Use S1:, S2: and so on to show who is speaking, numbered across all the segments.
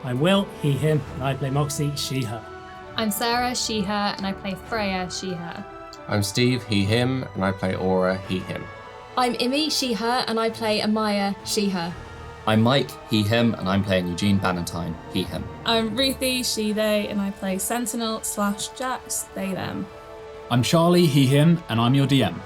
S1: I'm Will, he, him, and I play Moxie, she, her.
S2: I'm Sarah, she, her, and I play Freya, she, her.
S3: I'm Steve, he, him, and I play Aura, he, him.
S4: I'm Imi, she, her, and I play Amaya, she, her.
S5: I'm Mike, he, him, and I'm playing Eugene Bannatyne, he, him.
S6: I'm Ruthie, she, they, and I play Sentinel/Jax, they, them.
S7: I'm Charlie, he, him, and I'm your DM.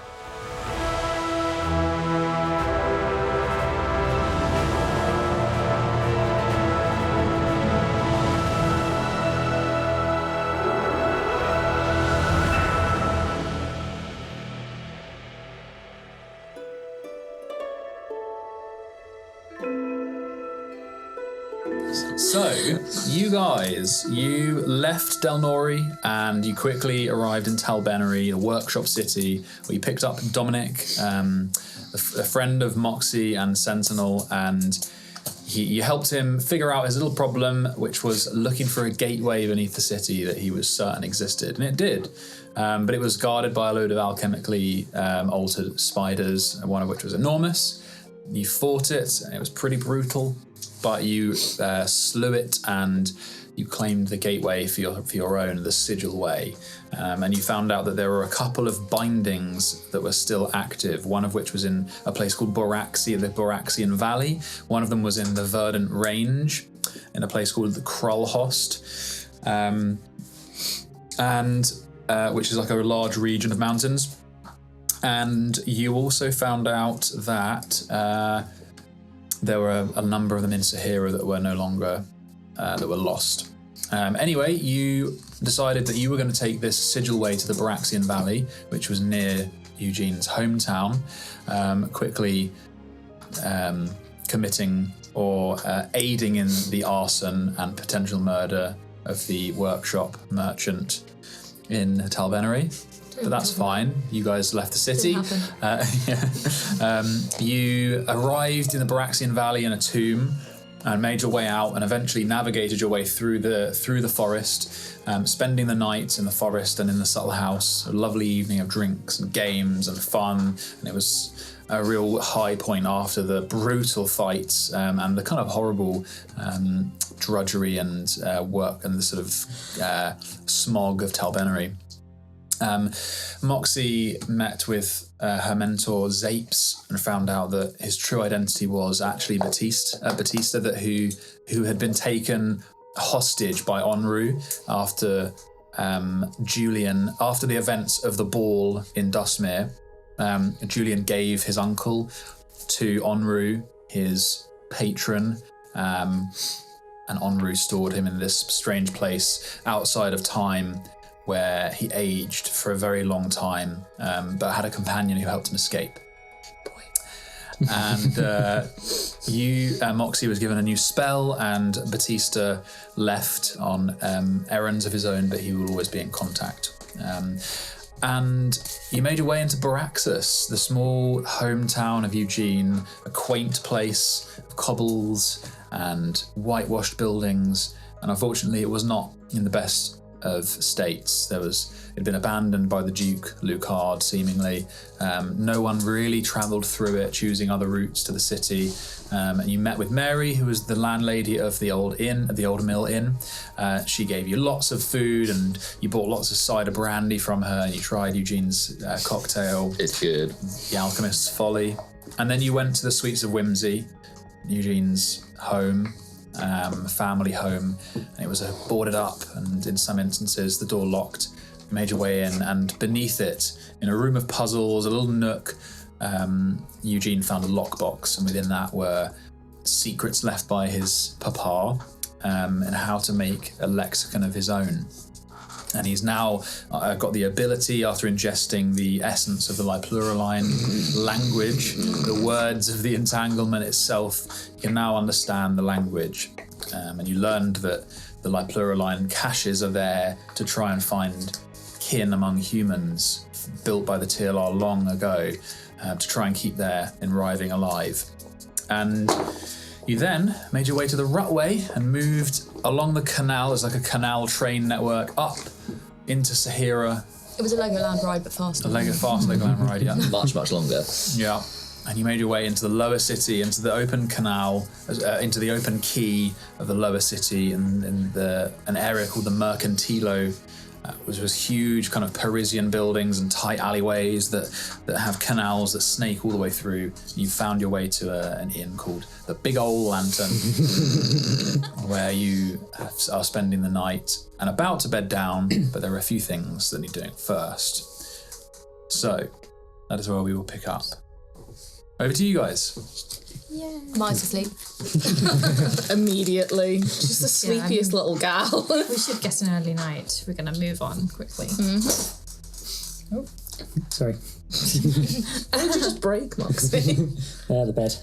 S7: So, you guys, you left Delnori and you quickly arrived in Talbennery, a workshop city, where you picked up Dominic, a friend of Moxie and Sentinel, and you helped him figure out his little problem, which was looking for a gateway beneath the city that he was certain existed, and it did. But it was guarded by a load of alchemically altered spiders, one of which was enormous. You fought it, and it was pretty brutal. But you slew it and you claimed the gateway for your own, the Sigil Way. And you found out that there were a couple of bindings that were still active, one of which was in a place called Boraxxuss, the Boraxxian Valley. One of them was in the Verdant Range, in a place called the Krullhost, which is like a large region of mountains. And you also found out that there were a number of them in Sehira that were no longer, that were lost. Anyway, you decided that you were going to take this Sigil Way to the Boraxxian Valley, which was near Eugene's hometown, quickly committing or aiding in the arson and potential murder of the workshop merchant in Talbennery. But that's fine. You guys left the city. You arrived in the Boraxxian Valley in a tomb and made your way out and eventually navigated your way through the forest, spending the night in the forest and in the subtle house. A lovely evening of drinks and games and fun. And it was a real high point after the brutal fights and the kind of horrible drudgery and work and the sort of smog of Talbennery. Moxie met with her mentor Zapes and found out that his true identity was actually Batista, who had been taken hostage by Onru after after the events of the ball in Dustmere. Julian gave his uncle to Onru, his patron, and Onru stored him in this strange place outside of time, where he aged for a very long time, but had a companion who helped him escape. And Moxie was given a new spell, and Batista left on errands of his own, but he will always be in contact. And you made your way into Boraxxuss, the small hometown of Eugene, a quaint place of cobbles and whitewashed buildings, and unfortunately it was not in the best of states. It'd been abandoned by the Duke Lucard, seemingly. No one really travelled through it, choosing other routes to the city. And you met with Mary, who was the landlady of the old Mill Inn. She gave you lots of food, and you bought lots of cider brandy from her, and you tried Eugene's cocktail.
S5: It's good.
S7: The Alchemist's Folly. And then you went to the Sweets of Whimsy, Eugene's home. Family home, and it was boarded up, and in some instances the door locked. You made your way in, and beneath it, in a room of puzzles, a little nook, Eugene found a lockbox, and within that were secrets left by his papa, and how to make a lexicon of his own. And he's now got the ability, after ingesting the essence of the Pluraline language, the words of the entanglement itself, you can now understand the language. And you learned that the Pluraline caches are there to try and find kin among humans, built by the TLR long ago, to try and keep their enriving alive. And you then made your way to the Runway and moved along the canal. There's like a canal train network up into Sehira.
S4: It was a Legoland ride, but faster.
S7: A fast Legoland ride, yeah.
S5: Much, much longer.
S7: Yeah. and you made your way into the lower city, into the open canal, into the open quay of the lower city, and in an area called the Mercantilo, which was huge kind of Parisian buildings and tight alleyways that have canals that snake all the way through. You found your way to an inn called the Big Ol' Lantern, where you are spending the night and about to bed down, but there are a few things that need doing first. So, that is where we will pick up. Over to you guys.
S4: Mine's asleep.
S8: Immediately. Just the sleepiest little gal.
S2: We should get an early night. We're going to move on quickly.
S1: Oh, sorry.
S8: How did you just break, Moxie?
S1: The bed.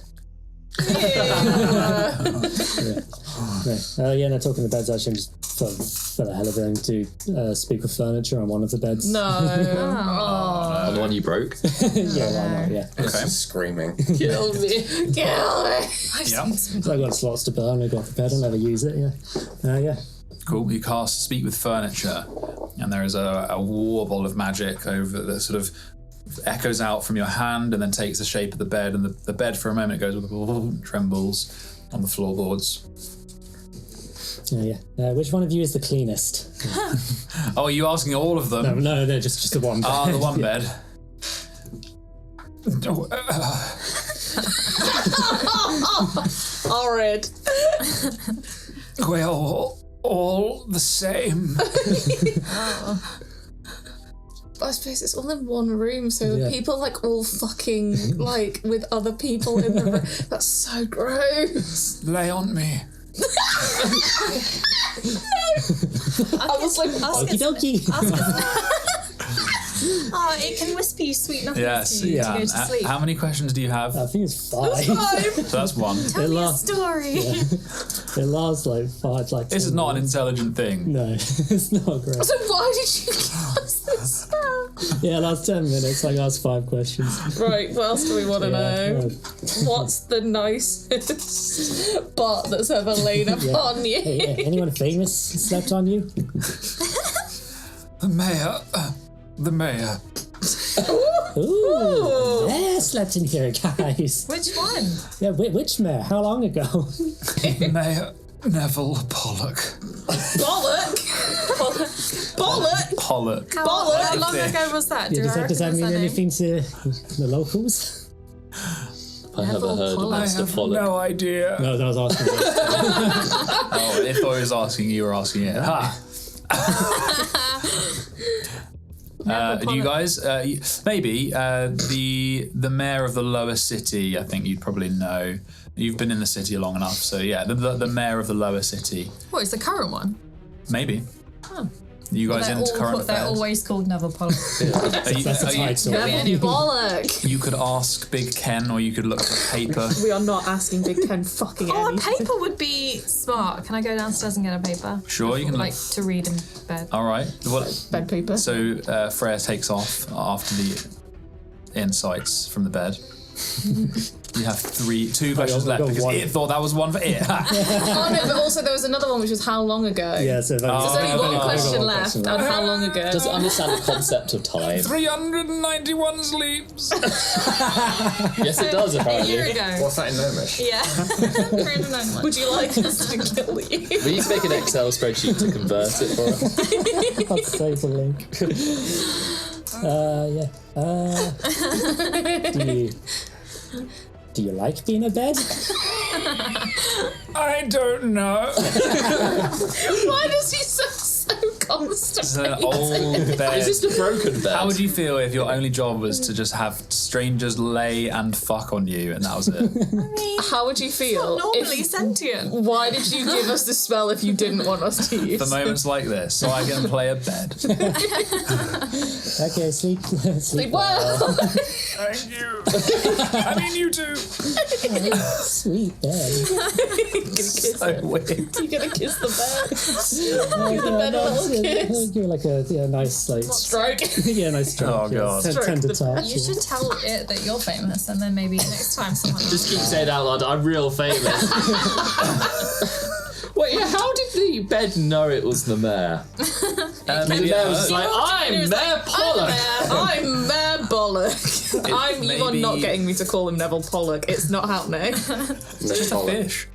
S1: No, talking the beds, actually, I'm just for the hell of it, to speak with furniture on one of the beds.
S8: No.
S5: On the one you broke?
S1: Yeah, why not? Yeah.
S3: Okay. Screaming.
S8: Kill me. Kill me.
S7: Yeah.
S1: So I got slots to burn. I got the bed. I'll never use it. Yeah.
S7: Cool. You cast Speak with Furniture, and there is a warble of magic over that sort of echoes out from your hand and then takes the shape of the bed, and the bed for a moment goes trembles on the floorboards.
S1: Yeah. Which one of you is the cleanest?
S7: Oh, are you asking all of them?
S1: No, just the one bed.
S7: Ah, the one bed.
S8: Horrid.
S7: We're all the same.
S8: I suppose it's all in one room, so people all fucking with other people in the room. That's so gross.
S7: Lay on me.
S8: I was like,
S1: Okie dokie.
S2: Oh, it can whisper you sweet nothings
S7: Yes.
S2: to you to go to sleep.
S7: How many questions do you have?
S1: I think it's 5.
S7: So that's one.
S2: Tell me a story.
S1: It lasts 5.
S7: This is not an intelligent thing.
S1: No, it's not great.
S8: so why did you cast this spell?
S1: Yeah, last 10 minutes. I asked 5 questions.
S8: Right, what else do we want to know?
S1: well,
S8: What's the nicest butt that's ever lain upon you?
S1: Hey, anyone famous slept on you?
S7: The mayor. The mayor.
S1: Ooh, mayor slept in here, guys.
S2: Which one?
S1: Yeah, which mayor? How long ago?
S7: Mayor Neville Pollock.
S8: Bollock! Bollock!
S7: Pollock.
S2: How long ago was that?
S1: Yeah, does that mean
S2: name?
S1: anything to the locals?
S5: I haven't heard of Master Pollock.
S7: No idea.
S1: No, that was asking.
S7: Oh, if I was asking, you were asking it. Ha! Do you guys maybe the mayor of the lower city? I think you'd probably know. You've been in the city long enough, so yeah, the mayor of the lower city.
S2: What, is the current one?
S7: Maybe.
S2: Oh.
S7: You guys into current affairs?
S2: They're always called Neville Pollock.
S1: That's the title.
S8: Bollock!
S7: You could ask Big Ken, or you could look for paper.
S8: We are not asking Big Ken fucking
S2: Oh, a
S8: anything.
S2: paper would be smart. Can I go downstairs and get a paper?
S7: Sure, you can
S2: Like to read in bed.
S7: All right. Well,
S8: Bed paper.
S7: so Freya takes off after the insights from the bed. You have 2 questions
S1: I've
S7: left
S1: got
S7: because
S1: one.
S7: it thought that was one for it.
S8: Oh no, but also there was another one which was how long ago?
S1: Yeah, so
S8: There's only one question left, and how long ago?
S5: Does it understand the concept of time?
S7: 391 sleeps.
S5: Yes, it does,
S2: A
S5: apparently.
S2: year ago.
S3: What's that in Gnomish?
S2: Yeah. 391.
S8: Would you like us to kill you?
S5: We need to make an Excel spreadsheet to convert it for us.
S1: I'll save the link. Do you like being in bed?
S7: I don't know.
S8: Why does he sound so
S7: It's
S8: constipated?
S7: an old bed.
S5: Is this the broken bed?
S7: How would you feel if your only job was to just have strangers lay and fuck on you, and that was it?
S8: How would you feel?
S2: Normally
S8: if,
S2: sentient.
S8: why did you give us this spell if you didn't want us to use
S7: For moments like this, so I can play a bed.
S1: Okay, sleep
S8: Sleep well.
S7: Thank you. I mean, you too.
S1: Sweet bed.
S7: So weird.
S8: You're gonna kiss the bed.
S1: Give
S8: the bed a little kiss.
S1: Give it like a nice
S8: Stroke.
S1: nice stroke.
S7: Oh, God.
S1: Tender
S8: Stroke
S1: touch.
S2: You should tell it that you're famous, and then maybe next time someone
S5: Just keep saying out loud, I'm real famous. Wait, yeah, how did the bed know it was the mayor?
S7: maybe
S5: Mayor was like, I'm Mayor Pollock.
S8: I'm Mayor Bollock. I'm Yvonne not getting me to call him Neville Pollock. It's not happening.
S7: just a fish.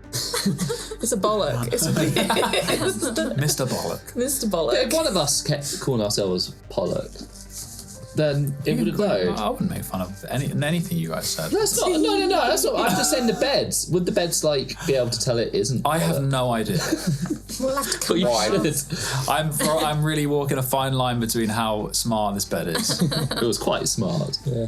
S8: It's a bollock. It's
S7: Mr. Bollock.
S8: Mr. Bollock.
S5: If one of us kept calling ourselves Pollock, then it would have known.
S7: I wouldn't make fun of anything you guys said.
S5: That's not. No. That's not. I'm just saying the beds. Would the beds be able to tell it isn't?
S7: I have no idea.
S2: We'll have to come
S5: You
S2: round.
S5: should.
S7: I'm really walking a fine line between how smart this bed is.
S5: It was quite smart.
S1: Yeah,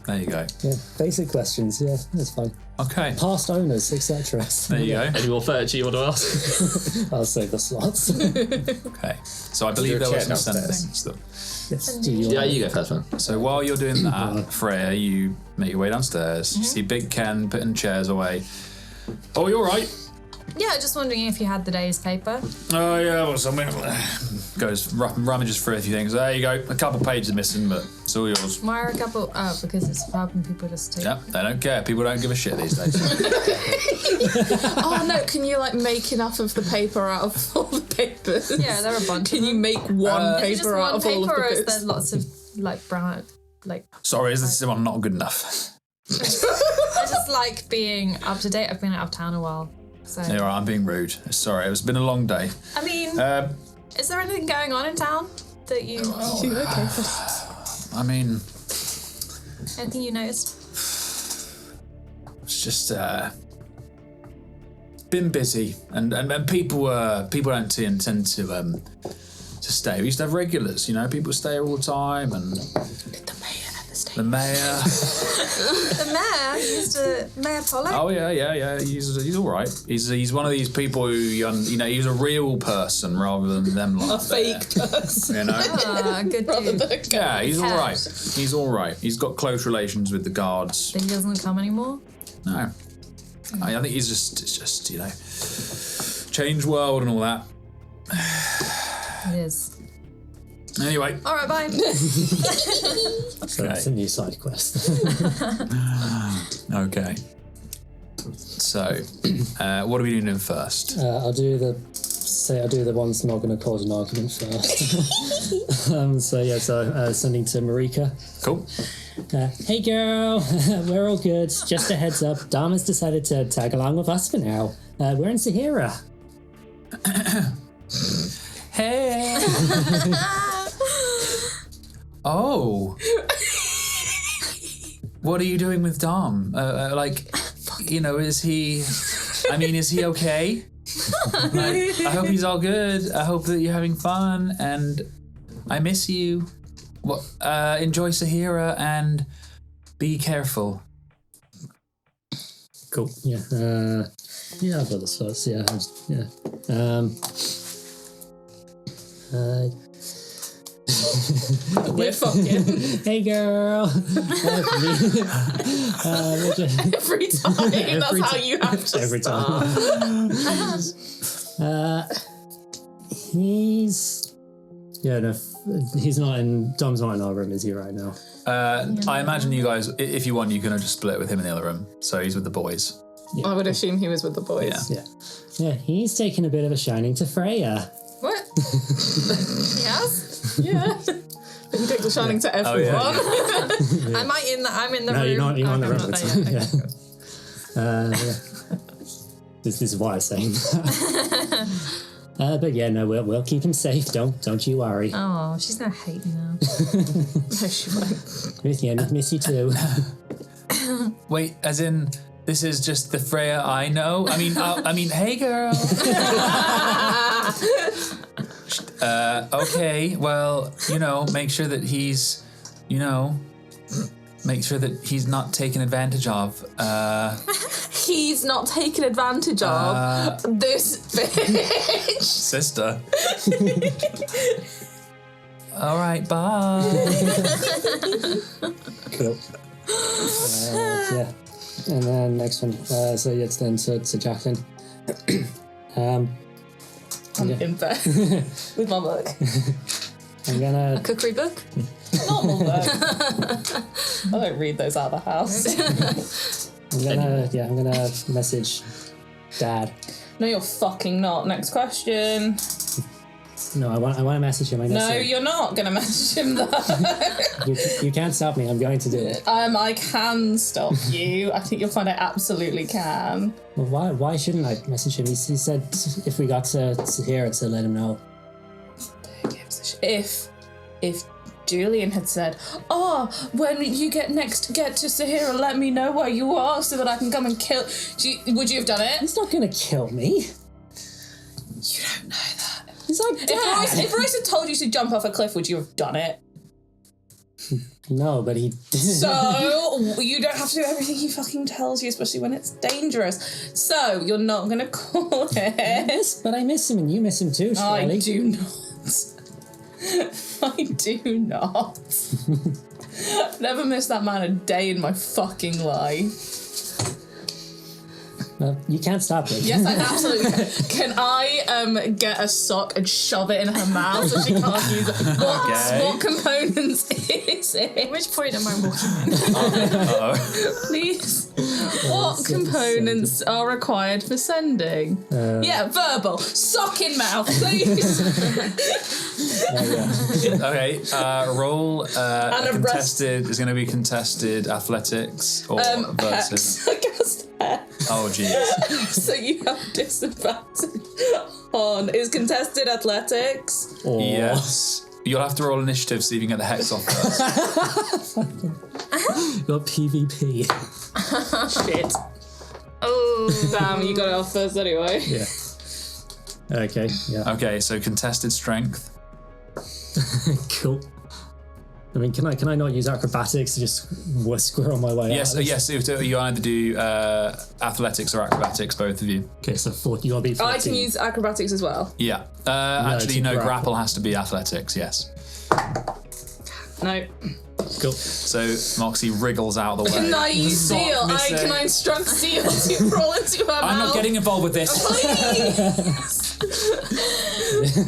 S7: There you go.
S1: yeah. Basic questions. Yeah, that's fine.
S7: Okay.
S1: Past owners, etc.
S7: There you go.
S5: Any more furniture you want to ask?
S1: I'll save the slots.
S7: Okay. So I believe there
S3: there a
S7: were some
S3: chair
S7: sendings.
S1: Yes. Do you
S5: Yeah, you go first, man.
S7: So while you're doing that, Freya, you make your way downstairs. You see Big Ken putting chairs away. Oh, you're right.
S2: Yeah, just wondering if you had the day's paper.
S7: Oh yeah, well, something goes rummages through a few things. There you go. A couple pages are missing, but it's all yours.
S2: Why are a couple? Oh, because it's helping people just take.
S7: Yeah, they don't care. People don't give a shit these days.
S8: Oh no, can you like make enough of the paper out of all the papers?
S2: Yeah, there are a bunch.
S8: Can you make one
S2: Is it just
S8: paper out
S2: one
S8: of all of
S2: paper,
S8: the
S2: or is
S8: bits?
S2: there lots of like brown, like?
S7: Sorry, is this one not good enough?
S2: I just like being up to date. I've been out of town a while, so.
S7: You're right, I'm being rude. Sorry, it's been a long day.
S2: I mean, is there anything going on in town that you?
S7: I mean,
S2: Anything you noticed?
S7: it's just been busy, and people don't tend to stay. We used to have regulars, people stay all the time, and
S8: The mayor ever stayed?
S7: the mayor.
S2: The mayor, Mr. Mayor Pollock.
S7: Oh yeah. He's all right. He's one of these people who he's a real person rather than them like
S8: A fake person.
S2: Ah, good
S8: Rather
S2: dude.
S8: than a
S7: Yeah, he's all right.
S2: Cat.
S7: He's all right. He's got close relations with the guards.
S2: Think he doesn't come anymore?
S7: No, I think it's just change world and all that.
S2: It is.
S7: Anyway,
S2: All right, bye.
S1: So that's a new side quest.
S7: okay. So, what are we doing first?
S1: I'll do the one that's not going to cause an argument first. Sending to Marika.
S7: Cool.
S1: Hey girl, we're all good. Just a heads up, Dom has decided to tag along with us for now. We're in Sehira.
S7: Hey. Oh. What are you doing with Dom? Is he? I mean, is he okay? I hope he's all good. I hope that you're having fun, and I miss you. Enjoy Sehira and be careful.
S1: Cool. Yeah. I've got the slots. Yeah.
S8: We're fucking
S1: Hey girl.
S8: every time. That's how you have to
S1: Every
S8: start.
S1: time. He's not in. Dom's not in our room, is he? Right now.
S7: I imagine you guys, if you want, you can just split with him in the other room. So he's with the boys.
S1: Yeah.
S8: I would assume he was with the boys.
S7: Yeah.
S1: Yeah. He's taking a bit of a shining to Freya.
S2: What? Yes?
S8: Yeah. He takes a shining to everyone.
S7: yeah.
S2: I'm in the
S1: No,
S2: room.
S1: you're not. You're not in the
S2: Okay,
S1: room.
S2: not
S1: It's-
S2: there yet.
S1: yeah. This is why I'm saying that. But yeah, no, we'll keep him safe. Don't you worry.
S2: Oh, she's gonna hate me now.
S8: No, she won't.
S1: Miss you too.
S7: Wait, as in, this is just the Freya I know? I mean, hey girl. Okay, well, make sure that he's, make sure that he's not taken advantage of.
S8: He's not taken advantage of this bitch.
S7: Sister. All right, bye.
S1: Cool. Yeah. And then next one. It's then to Jacqueline.
S8: I'm in bed with my book.
S1: I'm gonna.
S2: Cookery book?
S8: Normal book. I don't read those out of the house.
S1: I'm gonna message Dad.
S8: No, you're fucking not. Next question.
S1: No, I want to message him.
S8: No, you're not going to message him though.
S1: You can't stop me. I'm going to do it.
S8: I can stop you. I think you'll find I absolutely can.
S1: Well, why shouldn't I message him? He said if we got to Sehira to let him know.
S8: If Julian had said, when you get to Sehira, let me know where you are so that I can come and kill... Would you have done it?
S1: He's not going to kill me.
S8: You don't know that.
S1: He's like Dad.
S8: If Royce had told you to jump off a cliff, would you have done it?
S1: No, but he didn't.
S8: So, you don't have to do everything he fucking tells you, especially when it's dangerous. So, you're not going to call it.
S1: Yes, but I miss him and you miss him too, Charlie.
S8: I do not. I do not. Never missed that man a day in my fucking life.
S1: You can't stop it.
S8: Yes, I absolutely can. Can I get a sock and shove it in her mouth so she can't use it? What components is it?
S2: Which point am I walking in?
S8: Please. What components are required for sending? Verbal. Sock in mouth, please.
S7: Okay, roll contested. Is going to be contested athletics or versus. Oh, geez.
S8: So you have disadvantage on. Is contested athletics?
S7: Yes. You'll have to roll initiative so you can get the hex off first.
S1: Your PvP.
S8: Shit. Oh, damn, you got it off first anyway.
S1: Yeah. Okay, yeah.
S7: Okay, so contested strength.
S1: Cool. I mean, can I not use acrobatics to just squirrel my way
S7: Yes,
S1: out?
S7: yes. You either do athletics or acrobatics, both of you.
S1: Okay, so you gotta be 14.
S8: I can use acrobatics as well.
S7: Yeah. Actually, no. Grapple has to be athletics. Yes.
S8: No.
S1: Cool.
S7: So Moxie wriggles out of the way.
S8: No, you seal. Can I instruct seal to roll into her mouth?
S7: I'm not getting involved with this.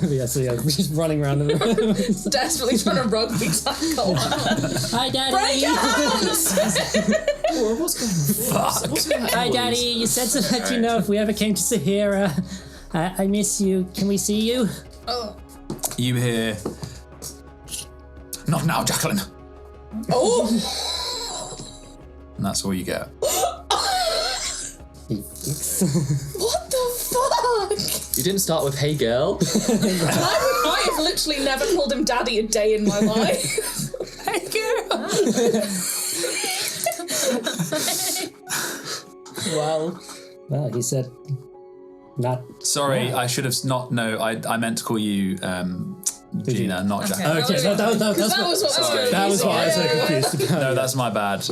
S1: Yeah, so we're just running around the room.
S8: Desperately trying to rugby tackle her.
S1: Hi, Daddy.
S8: Break your hands!
S5: What's going on?
S1: Hi, Daddy. You said to let you know if we ever came to Sehira. I miss you. Can we see you?
S7: You hear. Not now, Jacqueline.
S8: Oh!
S7: And that's all you get.
S8: What the fuck?
S5: You didn't start with "Hey, girl."
S8: I have literally never called him daddy a day in my life. Hey, girl.
S1: Well, he said not.
S7: Sorry, I should have not. No, I meant to call you Gina, not Jack.
S1: Okay, that was what I was so confused.
S7: No, that's my bad.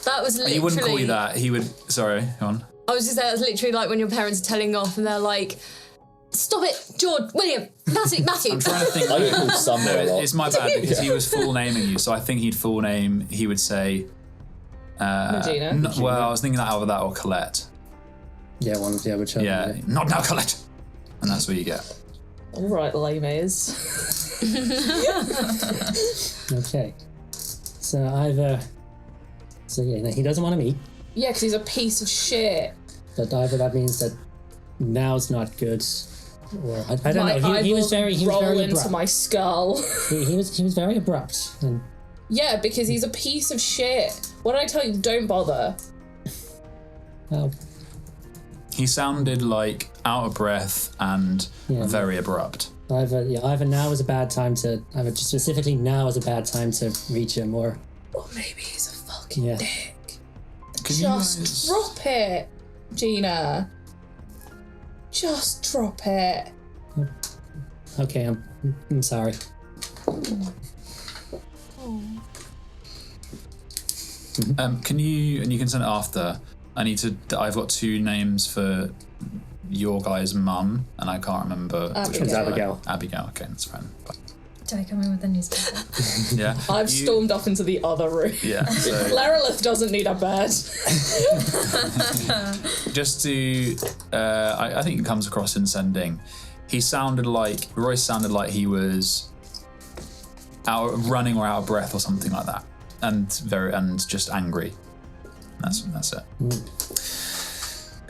S4: That was literally...
S7: He wouldn't call you that. He would... Sorry, go on.
S4: I was just saying, that's literally like when your parents are telling off and they're like, stop it, George, William, Matthew.
S7: I'm trying to think.
S5: I get called somewhere a lot.
S7: It's my bad because he was full naming you, so I think he would say...
S8: Regina.
S7: Well, I was thinking that either that or Colette.
S1: Yeah, whichever.
S7: Yeah, not now, Colette. And that's what you get.
S8: All right, lames.
S1: Okay. So either... So yeah, he doesn't want to meet.
S8: Yeah, because he's a piece of shit.
S1: But either that means that now's not good, or I don't know. He was very
S8: roll into
S1: abrupt.
S8: my skull.
S1: He was very abrupt. And
S8: Yeah, because he's a piece of shit. What did I tell you? Don't bother.
S1: well,
S7: He sounded like out of breath and very abrupt.
S1: either now is a bad time to. Either specifically now is a bad time to reach him, or
S8: Maybe he's a fucking dick.
S7: Just
S8: drop it, Gina. Just drop it.
S1: okay, I'm sorry.
S7: Can you, and you can send it after, I've got two names for your guy's mum, and I can't remember which one's
S1: Abigail.
S7: Abigail, okay, that's fine.
S2: Do I come in with the newspaper?
S7: Yeah.
S8: I've stormed off into the other room.
S7: Yeah, so
S8: Lerolith doesn't need a bed.
S7: just to, I think it comes across in sending, Royce sounded like he was running or out of breath or something like that, and just angry. That's it.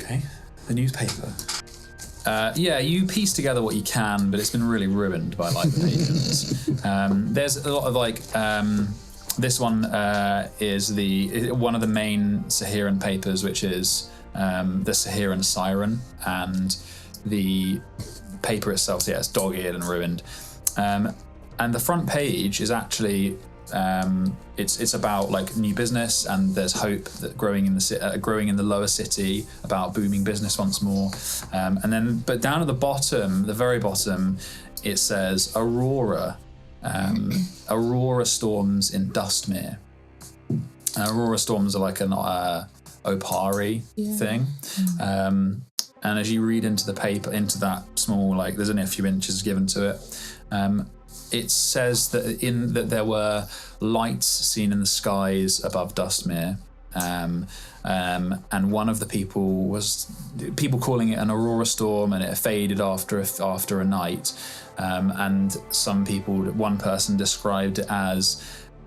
S7: Okay, the newspaper. Yeah, you piece together what you can, but it's been really ruined by like the pagans. There's a lot of like this one is one of the main Sehiran papers, which is the Sehiran Siren, and the paper itself, so yeah, it's dog-eared and ruined. And the front page is actually it's about like new business, and there's hope that growing in the lower city, about booming business once more. And then, but down at the bottom, the very bottom, it says Aurora. Aurora storms in Dustmere. Aurora storms are like an Opari thing. And as you read into the paper, into that small, like there's only a few inches given to it, it says that there were lights seen in the skies above Dustmere, and one of the people calling it an aurora storm, and it faded after a night, and one person described it as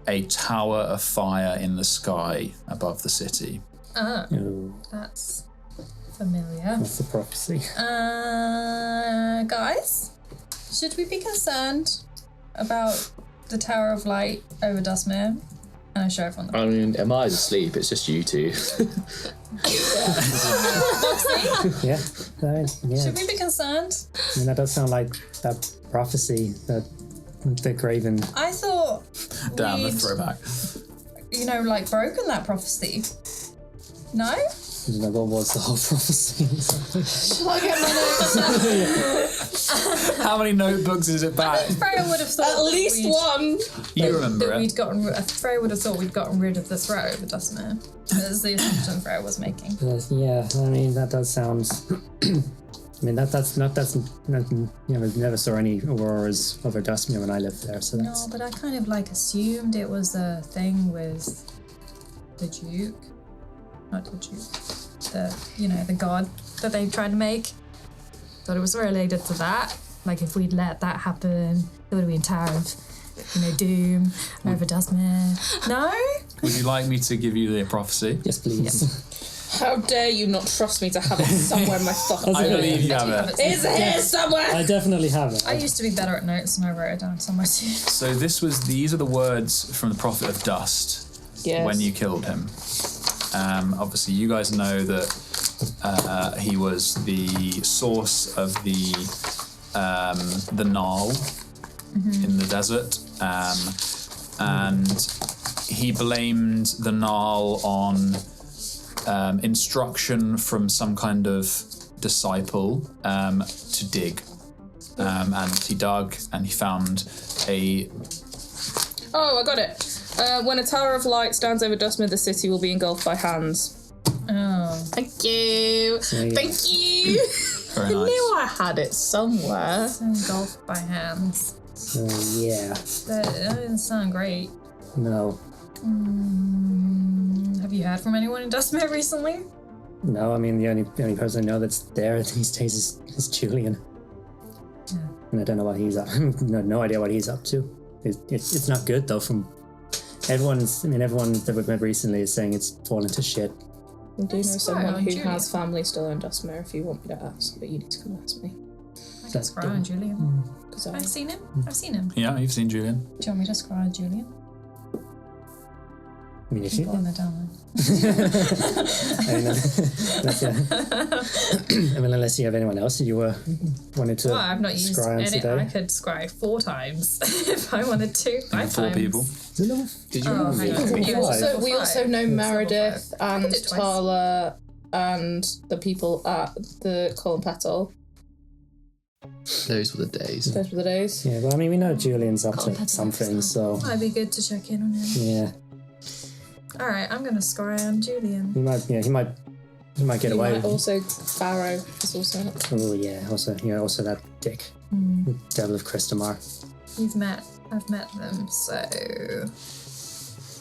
S7: a tower of fire in the sky above the city.
S1: Oh,
S2: That's familiar.
S1: that's the prophecy.
S2: Guys, should we be concerned about the Tower of Light over Dustmere? And I show everyone the
S5: I mean, am I asleep? It's just you two.
S2: Moxie,
S1: Yeah, yeah.
S2: should we be concerned?
S1: I mean, that does sound like that prophecy that the Graven.
S2: I thought
S7: Damn, the
S2: we'd,
S7: throwback.
S2: like broken that prophecy. No?
S1: You know, what was the whole prophecy?
S8: Shall I get my notes?
S7: How many notebooks is it back?
S2: Freya would have thought
S8: At least one.
S7: You remember
S2: that
S7: it.
S2: we'd gotten. Freya would have thought we'd gotten rid of the threat over Dustmere. That's the assumption Freya was making.
S1: Yeah, I mean that does sound. I mean that's not you know, never saw any auroras over Dustmere when I lived there, so
S2: No,
S1: that's
S2: but I kind of like assumed it was a thing with the Duke. Not the Duke. The god that they tried to make. Thought it was related to that. Like if we'd let that happen, it would have been Tower of, doom over Dustmere. No?
S7: Would you like me to give you the prophecy?
S1: yes, please.
S8: How dare you not trust me to have it somewhere in my fucking
S7: I believe you have it.
S8: It's here somewhere!
S1: I definitely have it.
S2: I used to be better at notes and I wrote it down somewhere too.
S7: So these are the words from the Prophet of Dust
S8: Yes.
S7: when you killed him. Obviously, you guys know that he was the source of the Nile in the desert, and he blamed the Nile on instruction from some kind of disciple to dig, and he dug and he found a.
S8: Oh, I got it. When a tower of light stands over Dustmere, the city will be engulfed by hands.
S2: Oh.
S8: Thank you. Thank you.
S7: Very
S8: I
S7: nice.
S8: knew I had it somewhere.
S2: Engulfed by hands.
S1: So yeah,
S2: That didn't sound great.
S1: no,
S2: Have you heard from anyone in Dustmere recently?
S1: no. I mean the only person I know that's there these days is Julian, and I don't know what he's up. no idea what he's up to. It's not good though. From everyone that we've met recently is saying it's fallen to shit.
S8: I do know someone
S2: on
S8: who
S2: Julia.
S8: has family still in Dustmere if you want me to ask, but you need to come ask me.
S2: I can scry on Julian.
S8: Because
S2: I've seen him. I've seen him.
S7: Yeah, you've seen Julian.
S2: Do you want me to scry on Julian?
S1: I mean, if you,
S2: People in the downline.
S1: unless you have anyone else that you were wanted to
S2: Well, I've not used
S1: scry on
S2: any.
S1: today.
S2: I could scry 4 times if I wanted to. 5
S7: 4
S2: times.
S7: people.
S5: Did you
S2: Oh,
S5: remember?
S2: hang on.
S8: We
S2: Yeah,
S8: also,
S2: level
S8: we also
S2: 5.
S8: know
S2: Level
S8: Meredith
S2: 5. I
S8: and
S2: did it twice.
S8: Tala and the people at the Colin Petal.
S5: Those were the days.
S8: Those were the days.
S1: Yeah, well, I mean, we know Julian's up
S2: Colin
S1: to
S2: Petal
S1: something,
S2: next
S1: so
S2: Might be good to check in on him.
S1: yeah,
S2: Alright, I'm gonna scry on Julian.
S1: he might get
S8: You
S1: away.
S8: might also Pharaoh is also up.
S1: Oh yeah, also that dick, the Devil of Christamar.
S2: I've met them, so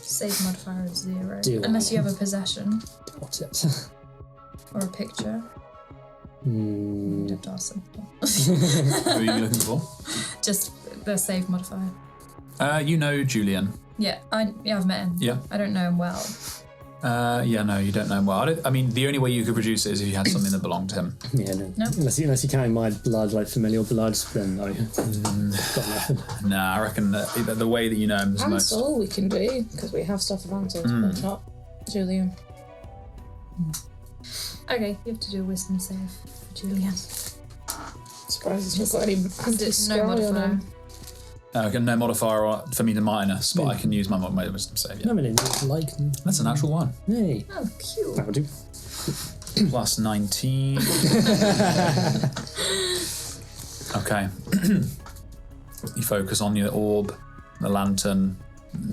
S2: save modifier of 0.
S1: Do
S2: Unless you have a possession
S1: What's it?
S2: or a picture. Dawson.
S7: Who are you looking for?
S2: Just the save modifier.
S7: You know Julian.
S2: Yeah, I've met him.
S7: Yeah.
S2: I don't know him well.
S7: Yeah, no, you don't know him well. I mean, the only way you could produce it is if you had something that belonged to him.
S1: Yeah, no.
S2: Nope.
S1: Unless you're counting my blood, like familial blood, then I got nothing.
S7: Nah, I reckon that the way that you know him is most...
S8: Ansel we can do, because we have stuff of Ansel to punch up. Julian.
S2: Okay, you have to do a wisdom save for Julian.
S8: Surprised he's not got any
S2: No
S8: anti-scry on
S2: modifier.
S8: him.
S7: I can no modifier for me to minus, but I can use my wisdom save. Yeah.
S1: I mean, it's like...
S7: That's a natural one.
S1: Hey.
S2: Oh, cute.
S1: That'll do.
S7: Plus 19. Okay. You focus on your orb, the lantern.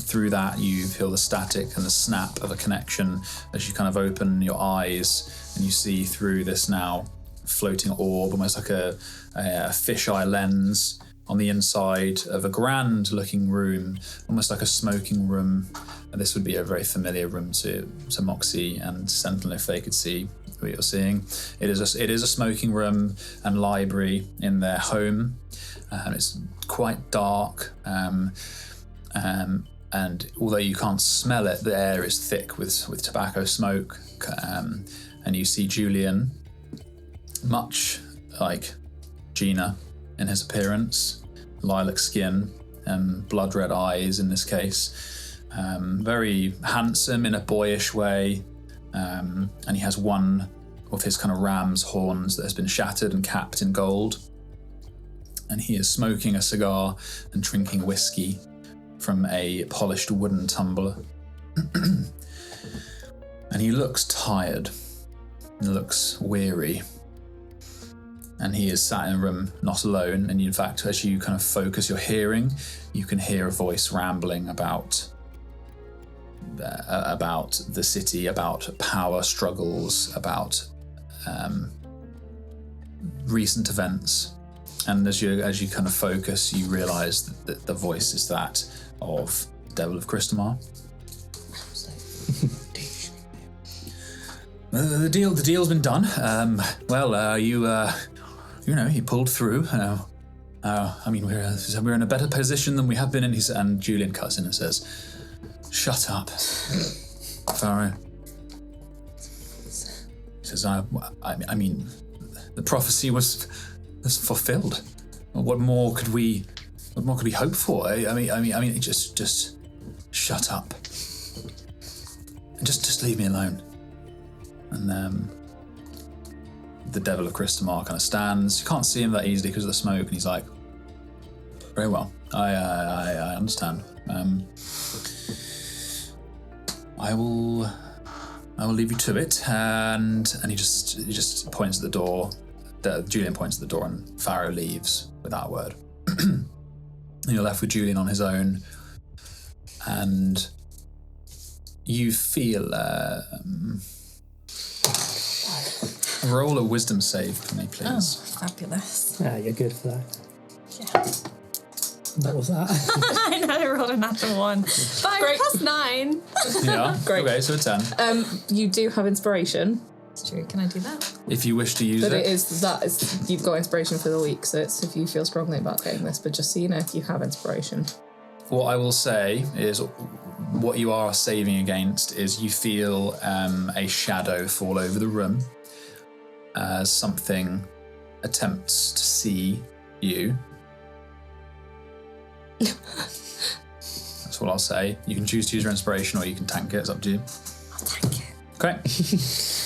S7: Through that, you feel the static and the snap of a connection as you kind of open your eyes and you see through this now floating orb, almost like a fisheye lens on the inside of a grand looking room, almost like a smoking room. And this would be a very familiar room to Moxie and Sentinel if they could see what you're seeing. It is a smoking room and library in their home. It's quite dark. And although you can't smell it, the air is thick with tobacco smoke. And you see Julian, much like Gina in his appearance, lilac skin and blood red eyes in this case. Very handsome in a boyish way. And he has one of his kind of ram's horns that has been shattered and capped in gold. And he is smoking a cigar and drinking whiskey from a polished wooden tumbler. And he looks tired. He looks weary. And he is sat in a room, not alone. And in fact, as you kind of focus your hearing, you can hear a voice rambling about the city, about power struggles, about recent events. And as you kind of focus, you realise that the voice is that of the Devil of Christamar. The deal's been done. He pulled through. I mean, we're in a better position than we have been in. And Julian cuts in and says, "Shut up, Pharaoh." He says, "I mean, the prophecy was fulfilled. What more could we hope for? I mean, just shut up. Just leave me alone." And the Devil of Christamar kind of stands. You can't see him that easily because of the smoke, and he's like, "Very well. I understand. I will leave you to it." And he just points at the door. Julian points at the door, and Pharaoh leaves without a word. And you're left with Julian on his own, and you feel. Roll a wisdom save for me, please.
S2: Oh, fabulous.
S1: Ah, you're good for that.
S2: Yeah.
S1: What was that?
S2: I know, I rolled a natural 1. 5 plus 9.
S7: Yeah.
S8: Great.
S7: Okay, so a 10.
S8: You do have inspiration,
S2: It's true. Can I do that?
S7: If you wish to use
S8: but
S7: it.
S8: you've got inspiration for the week, so it's if you feel strongly about getting this. But just so you know, if you have inspiration.
S7: What I will say is what you are saving against is you feel a shadow fall over the room as something attempts to see you. That's what I'll say. You can choose to use your inspiration or you can tank it. It's up to you.
S2: I'll tank it.
S7: Okay.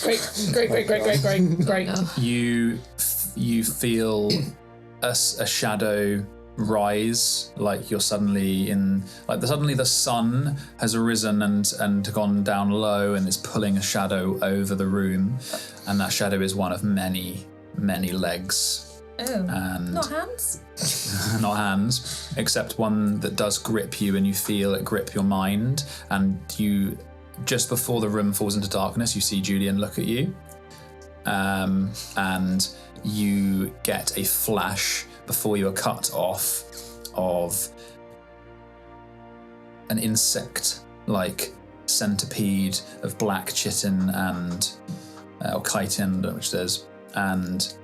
S8: Great.
S7: You feel a shadow rise, like you're suddenly suddenly the sun has arisen and gone down low and is pulling a shadow over the room, and that shadow is one of many legs.
S2: Oh,
S7: And
S2: not hands?
S7: not hands, except one that does grip you, and you feel it grip your mind. And you, just before the room falls into darkness, you see Julian look at you, and you get a flash before you are cut off of an insect-like centipede of black chitin and or chitin, which there's, and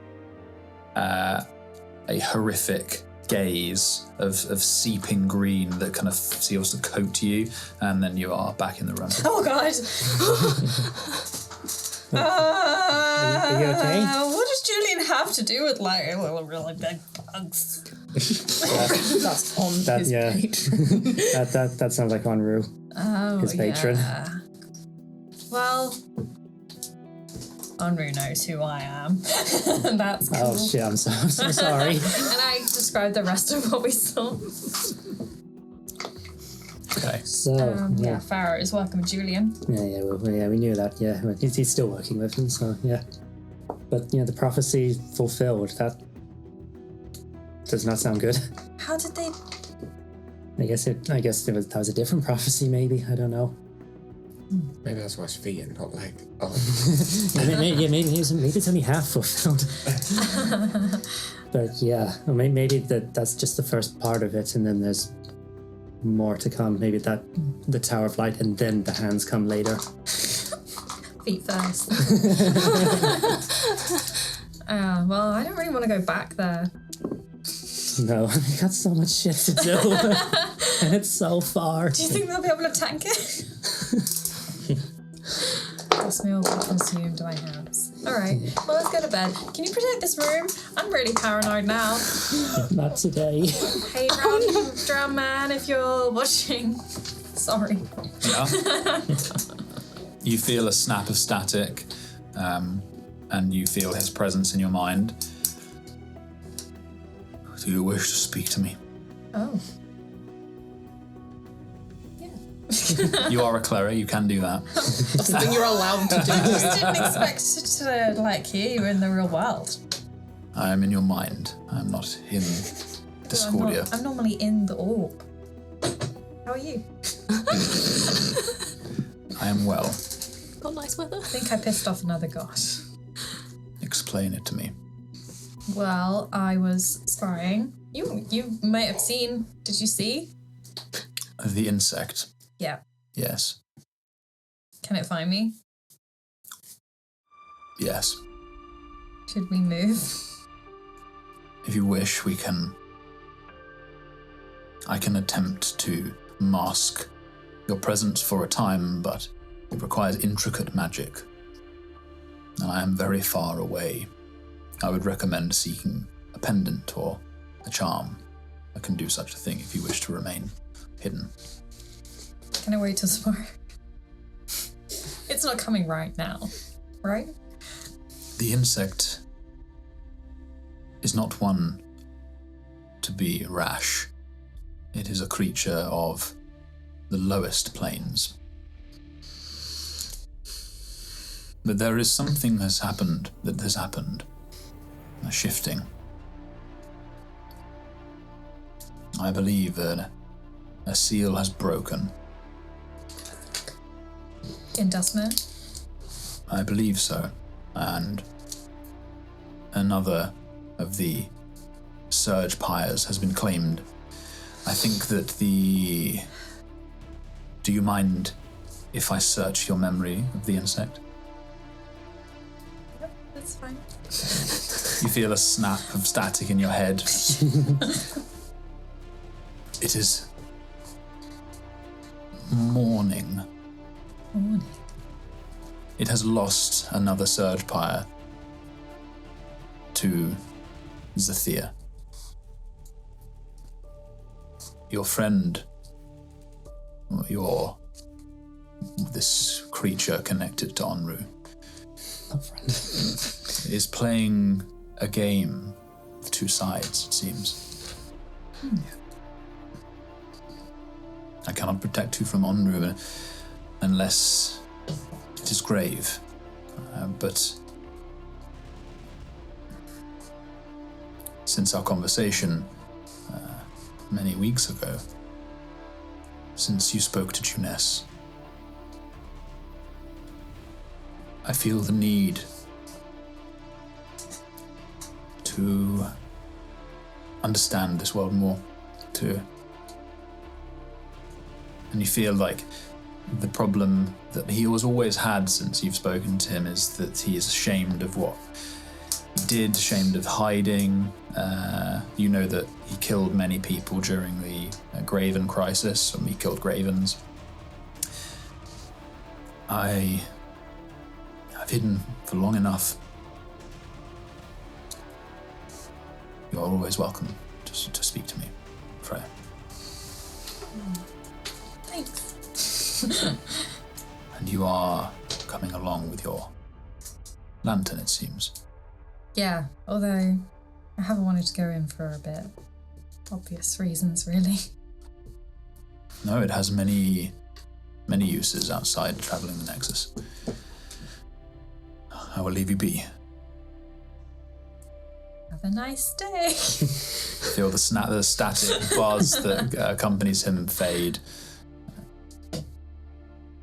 S7: a horrific gaze of seeping green that kind of seems to coat you, and then you are back in the room.
S2: Oh God.
S1: Are you okay?
S2: What does Julian have to do with like little really big bugs? That's on his page.
S1: that sounds like Onru, his patron.
S2: Yeah. Well, Onru knows who I am. That's cool.
S1: Oh shit! I'm so sorry.
S2: And I described the rest of what we saw.
S7: Okay.
S1: So
S2: Yeah, Farah is working with Julian.
S1: we knew that. Yeah, well, he's still working with him. So yeah, but the prophecy fulfilled. That does not sound good.
S2: How did they?
S1: I guess that was a different prophecy. Maybe I don't know.
S3: Maybe that's why it's vegan, not like, oh.
S1: maybe it's only half fulfilled. But yeah, well, maybe that's just the first part of it, and then there's more to come. Maybe the Tower of Light, and then the hands come later.
S2: Feet first. Well, I don't really want to go back there.
S1: No, we got so much shit to do, and it's so far.
S2: Do you think they'll be able to tank it? This meal will be consumed by hands. Alright, well, let's go to bed. Can you protect this room? I'm really paranoid now.
S1: Not today.
S2: Hey, Drown Man, if you're watching. Sorry.
S7: Yeah. You feel a snap of static, and you feel his presence in your mind. Do you wish to speak to me?
S2: Oh.
S7: You are a cleric, you can do that.
S8: That's the thing you're allowed to do.
S2: I just didn't expect to hear you in the real world.
S7: I am in your mind. I am not in Discordia.
S2: I'm normally in the orb. How are you?
S7: I am well.
S4: Got nice weather.
S2: I think I pissed off another god.
S7: Explain it to me.
S2: Well, I was scrying. You may have seen. Did you see?
S7: The insect.
S2: Yeah.
S7: Yes.
S2: Can it find me?
S7: Yes.
S2: Should we move?
S7: If you wish, I can attempt to mask your presence for a time, but it requires intricate magic. And I am very far away. I would recommend seeking a pendant or a charm. I can do such a thing if you wish to remain hidden.
S2: Can I wait till tomorrow? It's not coming right now, right?
S7: The insect is not one to be rash. It is a creature of the lowest planes. But there is something that has happened, a shifting. I believe a seal has broken.
S2: In Dustman?
S7: I believe so. And another of the surge pyres has been claimed. I think that Do you mind if I search your memory of the insect?
S2: Yep, that's fine.
S7: You feel a snap of static in your head. It is morning.
S2: Morning.
S7: It has lost another surge pyre to Xethir. Your friend, this creature connected to Onru, is playing a game of two sides, it seems. I cannot protect you from Onru unless it is grave. But since our conversation many weeks ago, since you spoke to Juness, I feel the need to understand this world more, and you feel like the problem that he has always had since you've spoken to him is that he is ashamed of what did, ashamed of hiding. You know that he killed many people during the Graven crisis, and he killed Gravens. I've hidden for long enough. You're always welcome to speak to me, Freya.
S2: Thanks.
S7: And you are coming along with your lantern, it seems.
S2: Yeah, although I haven't wanted to go in for a bit. Obvious reasons, really.
S7: No, it has many uses outside traveling the Nexus. I will leave you be.
S2: Have a nice day.
S7: Feel the static buzz that accompanies him fade.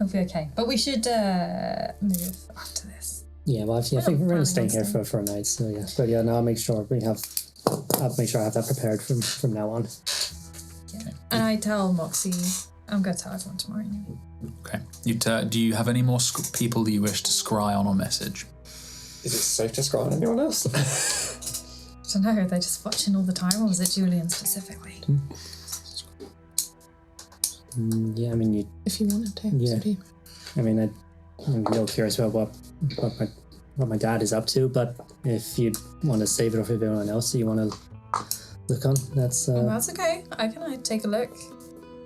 S2: It'll be okay. But we should move after this.
S1: Yeah, well, I think we're going to stay here for a night. So yeah, but yeah, no, I'll make sure I have that prepared from now on.
S2: Yeah. Okay. And I tell Moxie, I'm going to tell everyone tomorrow anyway.
S7: Okay. Do you have any more people that you wish to scry on or message?
S3: Is it safe to scry on anyone else?
S2: I don't know, are they just watching all the time, or was it Julian specifically?
S1: Yeah, I mean,
S8: If you wanted to.
S1: Yeah.
S8: So do you.
S1: I mean, I'm real curious about what my dad is up to, but if you want to save it off of everyone else that you want to look on, that's...
S2: That's okay. I can take a look.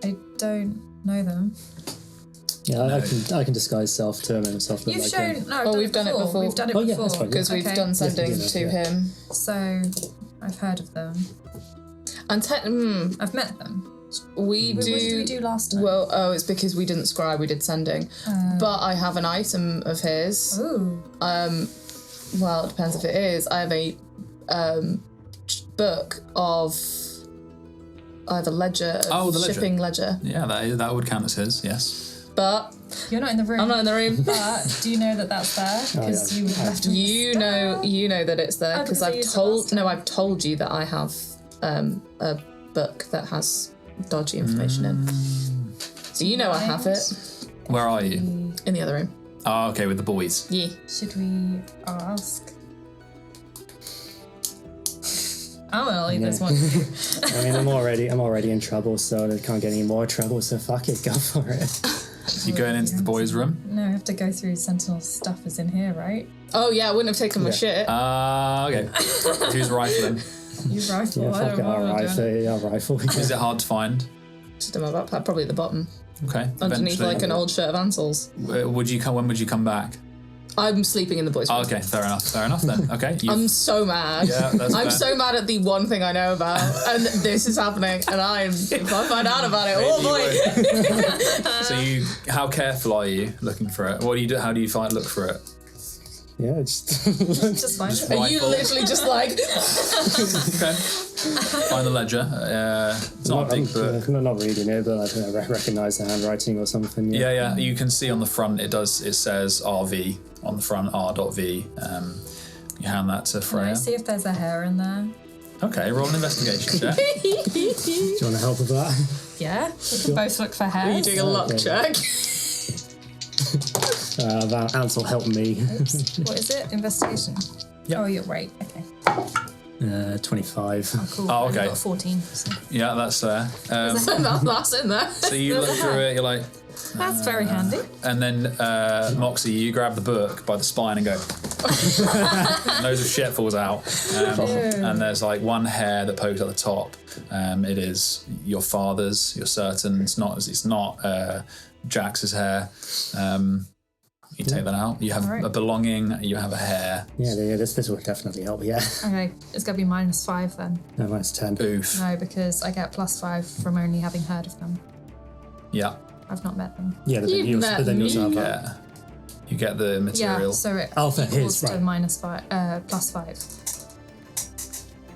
S2: I don't know them.
S1: Yeah, I can disguise self to him and self.
S2: You've shown... No,
S8: Oh, we've done it before.
S2: We've done it
S1: Oh, yeah,
S2: before.
S1: that's fine,
S8: Because we've done sending
S1: Yes,
S8: to
S1: yeah.
S8: him.
S2: So, I've heard of them.
S8: And
S2: I've met them.
S8: we
S2: What
S8: do...
S2: did we do last time?
S8: Well, it's because we didn't scry, we did sending. But I have an item of his.
S2: Ooh.
S8: Well, it depends if it is. I have a book of... I have a ledger.
S7: Oh, the ledger.
S8: Shipping ledger.
S7: Yeah, that would count as his, yes.
S8: But
S2: You're not in the room.
S8: I'm not in the room.
S2: But do you know that that's there? Because
S1: yeah.
S2: you left me
S8: You know that it's there
S2: Oh,
S8: because
S2: because I
S8: I've
S2: used it
S8: told
S2: last time.
S8: I've told you that I have a book that has dodgy information in. So you know I have it
S7: Where are you?
S8: in the other room.
S7: Oh, okay, with the boys.
S8: Yeah.
S2: Should we ask? I'm gonna leave this one.
S1: I mean, I'm already in trouble, so I can't get any more trouble. So fuck it, go for it.
S7: You going into the boys' room?
S2: No, I have to go through Sentinel's stuff is in here, right?
S8: Oh yeah, I wouldn't have taken my shit.
S7: Okay. Who's rifling?
S2: You rifle.
S1: Yeah,
S2: I
S1: fuck
S2: don't
S1: it,
S2: know
S1: I'll
S2: what I'm
S1: rifle.
S2: doing.
S1: Yeah, I'll rifle.
S7: Is it hard to find?
S8: Just in my backpack, probably at the bottom,
S7: Okay.
S8: underneath
S7: eventually.
S8: like an old shirt of Ansel's.
S7: When would you come back?
S8: I'm sleeping in the boys' room.
S7: Oh, okay, fair enough then. Okay.
S8: I'm so mad.
S7: Yeah, that's
S8: I'm
S7: fair.
S8: so mad at the one thing I know about, and this is happening, and if I find out about it, oh boy.
S7: So how careful are you looking for it? What do you do? How do you look for it?
S1: Yeah, it's
S2: Just fine.
S8: Are you
S7: Rifle.
S8: literally just like,
S7: Okay. Find the ledger. It's not a big book.
S1: I'm not reading it, but I recognise the handwriting or something.
S7: Yeah. You can see on the front it says RV on the front, R.V. You hand that to
S2: Can I
S7: Freya.
S2: see if there's a hair in there?
S7: Okay, roll an investigation check.
S1: Do you want to help with that?
S2: Yeah. We can both look for
S8: are you
S2: hairs.
S8: doing a luck check?
S1: Ansel, help me.
S2: Oops. What is it? Investigation.
S7: Yep.
S2: Oh, you're right. Okay.
S1: 25.
S2: Cool.
S7: Oh,
S2: I've
S7: okay.
S2: got 14. So.
S7: Yeah, that's fair.
S8: That's in there.
S7: So you look through it, you're like,
S2: That's very handy.
S7: and then Moxie, you grab the book by the spine and go. Loads of shit falls out, and there's like one hair that pokes at the top. It is your father's. You're certain it's not Jax's hair. You take that out. You have
S2: Alright.
S7: a belonging. You have a hair.
S1: Yeah, this will definitely help. Yeah.
S2: Okay, it's gonna be -5 then.
S1: No, minus 10.
S7: Oof.
S2: No, because I get +5 from only having heard of them.
S7: Yeah.
S2: I've not met them.
S1: Yeah, but
S8: You've met
S1: then you also
S8: me.
S1: have
S7: Yeah. You get the material.
S2: Yeah, so it
S1: Alpha
S2: equals
S1: is,
S2: to
S1: right.
S2: -5, +5.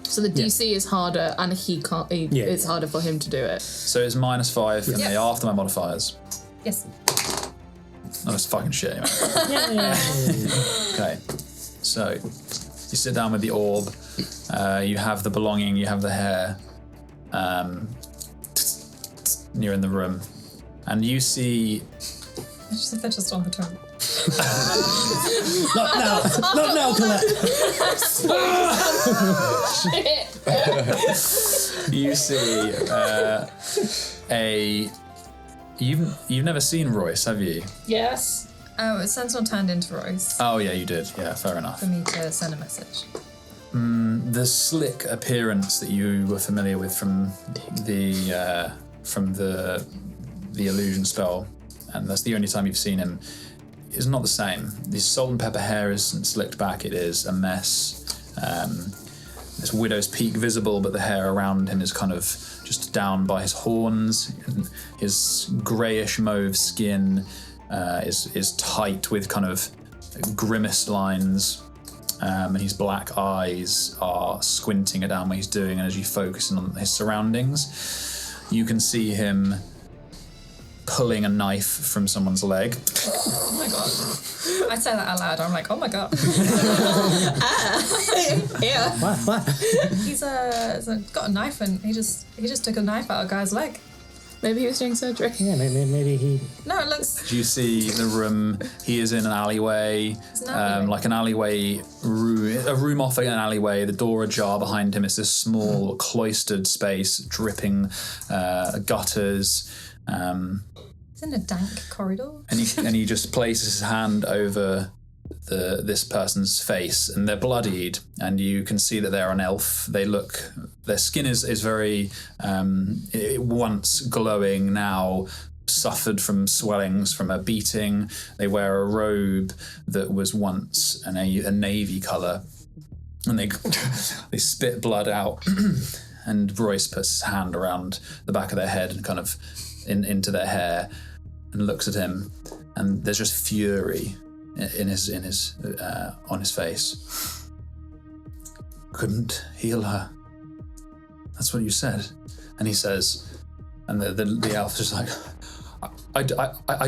S8: So the DC is harder, and he can't. It's harder for him to do it.
S7: So it's -5 from the aftermath modifiers.
S2: Yes.
S7: Oh, that's fucking shit. Anyway. Okay. So you sit down with the orb. You have the belonging. You have the hair. You're in the room, and you see.
S2: They're just on the tongue.
S1: Not now, Colette.
S7: You see you've never seen Royce, have you?
S8: Yes.
S2: Oh, Sentinel turned into Royce
S7: Oh yeah, you did. Yeah, fair enough.
S2: for me to send a message.
S7: The slick appearance that you were familiar with from the illusion spell, and that's the only time you've seen him, is not the same. His salt and pepper hair isn't slicked back, it is a mess. This widow's peak visible, but the hair around him is kind of just down by his horns. His greyish mauve skin is tight with kind of grimaced lines. And his black eyes are squinting down what he's doing, and as you focus in on his surroundings, you can see him pulling a knife from someone's leg.
S2: Oh my god. I say that out loud. I'm like, oh my god. Yeah.
S1: What?
S2: He's got a knife and he just took a knife out of a guy's leg.
S8: Maybe he was doing surgery.
S1: Yeah, maybe he...
S2: No, it looks...
S7: Do you see the room? He is in an alleyway,
S2: It's an alleyway.
S7: like an alleyway room, a room off an alleyway, the door ajar behind him. It's this small cloistered space, dripping gutters.
S2: It's in a dank corridor.
S7: And he just places his hand over this person's face, and they're bloodied, and you can see that they're an elf. Their skin is very once glowing, now suffered from swellings from a beating. They wear a robe that was once a navy colour, and they spit blood out. And Royce puts his hand around the back of their head and kind of into their hair and looks at him, and there's just fury on his face. Couldn't heal her. That's what you said. And he says, and the elf is just like, I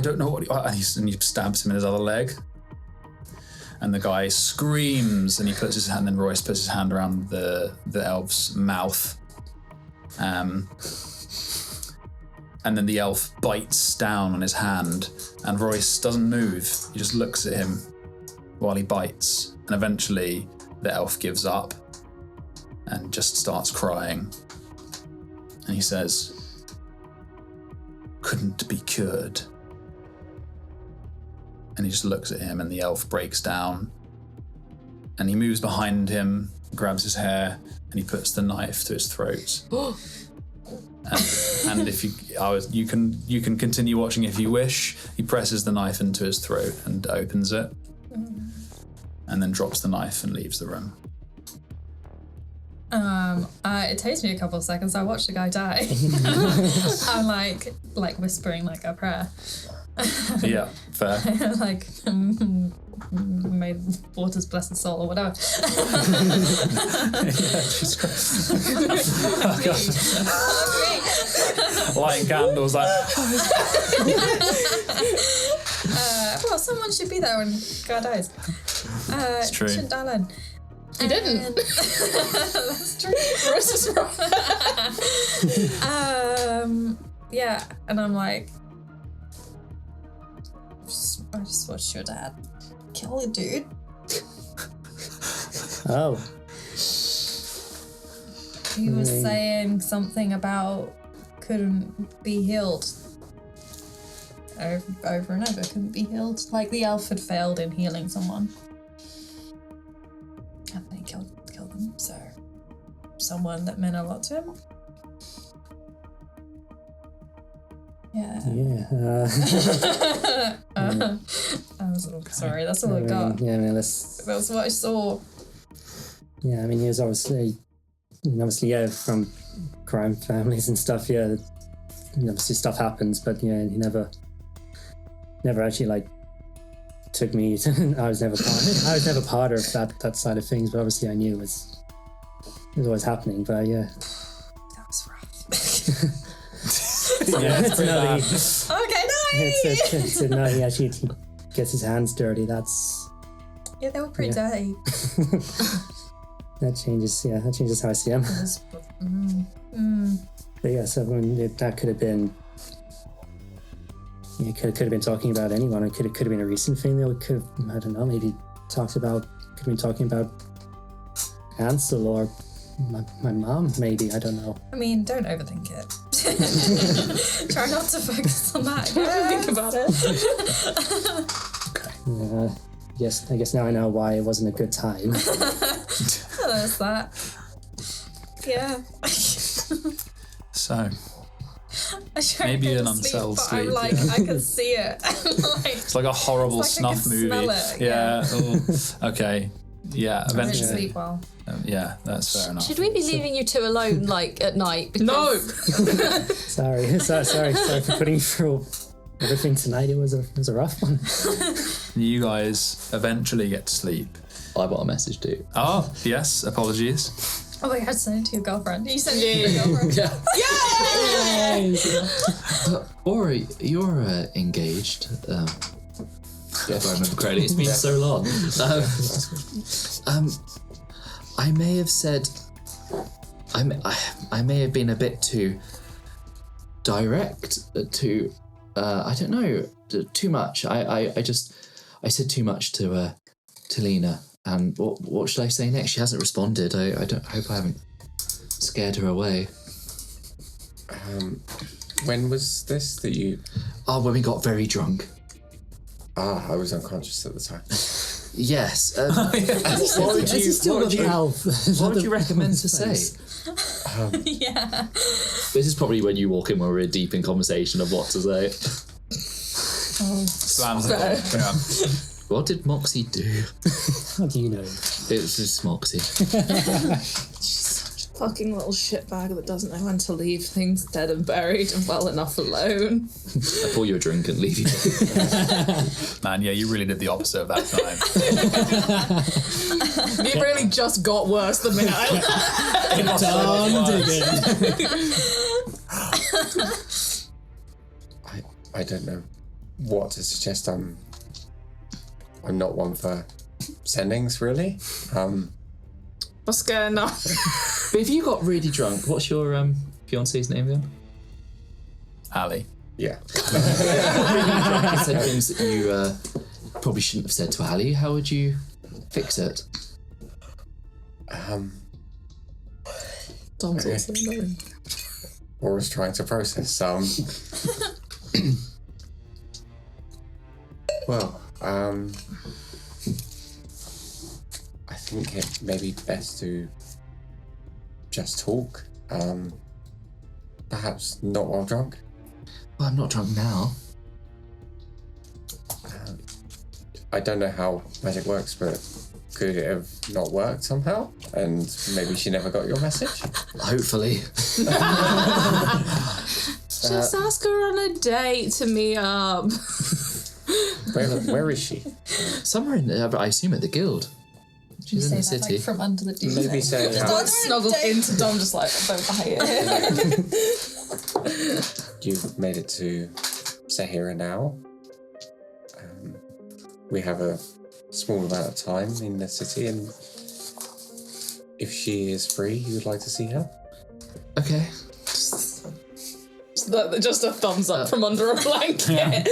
S7: don't know what. And he stabs him in his other leg. And the guy screams, and he puts his hand. Then Royce puts his hand around the elf's mouth. And then the elf bites down on his hand, and Royce doesn't move. He just looks at him while he bites, and eventually the elf gives up and just starts crying. And he says, couldn't be cured. And he just looks at him, and the elf breaks down, and he moves behind him, grabs his hair, and he puts the knife to his throat. And if you can continue watching if you wish. He presses the knife into his throat and opens it, and then drops the knife and leaves the room.
S2: It takes me a couple of seconds. I watch the guy die. I'm like whispering like a prayer.
S7: Yeah, fair.
S2: Like may waters bless his soul or whatever.
S7: Lighting candles like.
S2: Well, someone should be there when God dies.
S7: It's true.
S2: Shouldn't die alone.
S8: He didn't.
S2: That's true.
S8: Royce is wrong.
S2: Yeah, and I'm like, I just watched your dad kill a dude.
S1: Oh.
S2: He was saying something about couldn't be healed. Over and over, couldn't be healed. Like the elf had failed in healing someone. And they killed them, so someone that meant a lot to him. Yeah.
S1: Yeah.
S2: I was sorry, that's all I got.
S1: Yeah, I mean,
S2: That's what I saw.
S1: Yeah, I mean, he was obviously, from crime families and stuff. Yeah, obviously stuff happens, but yeah, he never actually like took me. I was never part of that side of things, but obviously I knew it was always happening. But yeah,
S2: That was rough.
S7: Yeah, it's pretty bad.
S2: Okay, nice!
S1: No, he actually gets his hands dirty. That's
S2: Yeah, they were pretty dirty.
S1: that changes how I see him. But yeah, so that could have been You could have been talking about anyone. It could have been a recent thing. Though it could have, I don't know, maybe could have been talking about Ansel or my mom, maybe. I don't know.
S2: I mean, don't overthink it. Try not to focus on that. Think about it.
S1: I guess now I know why it wasn't a good time.
S2: There's that. Yeah.
S7: So,
S2: I try
S7: maybe
S2: to
S7: an
S2: go to
S7: unsettled
S2: but I'm
S7: sleep,
S2: like,
S7: yeah.
S2: I can see it.
S7: it's like a horrible
S2: It's like I
S7: snuff
S2: can
S7: movie.
S2: smell it,
S7: Yeah. Oh, okay. Yeah.
S2: I didn't
S7: Eventually.
S2: sleep well.
S7: Yeah, that's fair enough.
S4: Should we be leaving you two alone, like, at night? Because
S8: No!
S1: Sorry for putting you through everything tonight. It was a rough one.
S7: You guys eventually get to sleep.
S5: I got a message too.
S7: Oh, yes. Apologies.
S2: Oh, I had to send it to your girlfriend. You sent it to your girlfriend.
S5: Ori, you're engaged. If I remember correctly, it's been so long. I may have said, I may have been a bit too direct, I don't know, too much. I said too much to Lena. And what should I say next? She hasn't responded. I hope I haven't scared her away.
S3: When was this that you...
S5: Oh, when we got very drunk.
S3: I was unconscious at the time.
S5: Yes.
S1: What
S5: What would you recommend to say?
S2: Yeah.
S5: This is probably when you walk in when we're deep in conversation of what to say.
S7: Slams the door. Yeah.
S5: What did Moxie do?
S1: How do you know?
S5: It was just Moxie.
S8: Fucking little shitbag that doesn't know when to leave things dead and buried and well enough alone.
S5: I pour you a drink and leave you.
S7: Man, yeah, you really did the opposite of that time.
S8: It really just got worse the minute
S3: I don't know what to suggest. I'm not one for sendings, really.
S8: What's going on?
S5: But if you got really drunk, what's your fiance's name again?
S7: Ali.
S3: Yeah.
S5: You said things that you probably shouldn't have said to Ali. How would you fix it?
S8: Dom's also knowing.
S3: Or was trying to process. Well, I think it may be best to just talk. Perhaps not while drunk.
S5: Well, I'm not drunk now.
S3: I don't know how magic works, but could it have not worked somehow? And maybe she never got your message?
S5: Hopefully.
S8: Just ask her on a date to meet up.
S3: Where is she?
S5: Somewhere in there, but I assume at the guild. She's in the
S2: Say that,
S5: city.
S2: like, from under the duvet.
S3: Maybe say
S8: Don't snuggle into Dom, just like, don't bite it.
S3: you've made it to Sehira now. We have a small amount of time in the city, and if she is free, you would like to see her?
S5: Okay.
S8: Just a thumbs up from under a blanket.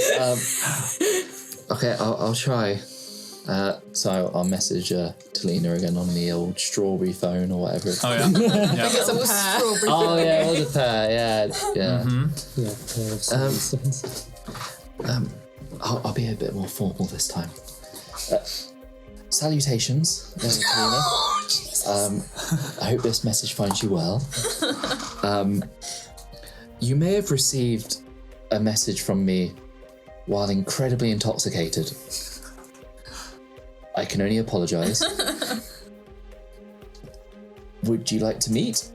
S5: Okay, I'll try. So I'll message Talina again on the old strawberry phone or whatever.
S7: Oh, yeah. Yeah.
S8: It's a pair.
S5: Oh yeah, it was a pair. Yeah.
S1: Yeah, pair of stones.
S5: I'll be a bit more formal this time. Salutations, Talina. I hope this message finds you well. You may have received a message from me while incredibly intoxicated. I can only apologise. Would you like to meet?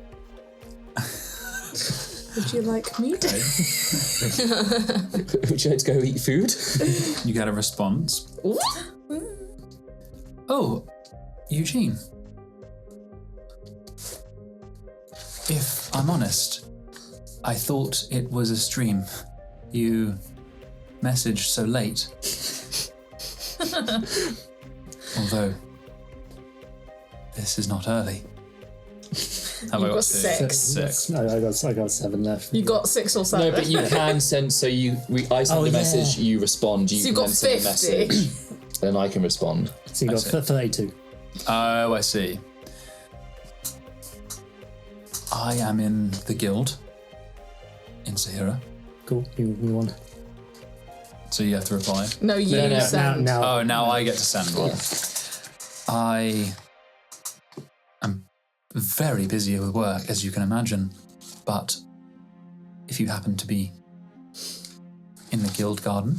S8: Would you like me to?
S5: Would you like to go eat food?
S7: You get a response. Oh, Eugene. If I'm honest, I thought it was a stream. You messaged so late. Although, this is not early. Have I
S8: got
S7: two?
S8: 6.
S7: Six.
S1: No, I got 7 left.
S8: You got 6 or 7.
S5: No, but you can send. So I send a message, you respond. You
S8: So you
S5: can
S8: got
S5: then send a
S8: 50.
S5: message, then I can respond.
S1: So you got 32.
S7: Oh, I see. I am in the guild in Sehira,
S1: Cool. You won.
S7: so you have to reply.
S8: No, you send.
S1: Now,
S7: Oh, now I get to send one. I am very busy with work, as you can imagine, but if you happen to be in the guild garden,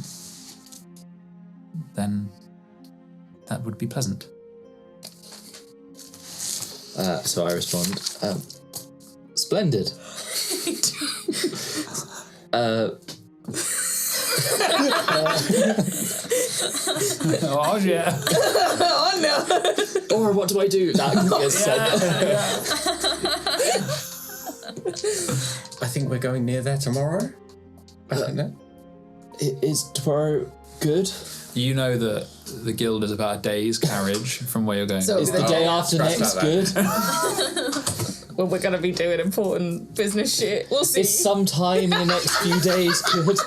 S7: then that would be pleasant.
S5: So I respond. Splendid.
S7: Oh, yeah.
S8: Oh no!
S5: Or what do I do? That gets sent.
S3: I think we're going near there tomorrow. I don't know.
S5: Is tomorrow good?
S7: You know that the guild is about a day's carriage from where you're going.
S8: So-
S5: Is the day after
S3: scratch
S5: next
S3: that
S5: good?
S8: Well, we're gonna be doing important business shit. We'll see.
S5: Is sometime in the next few days good?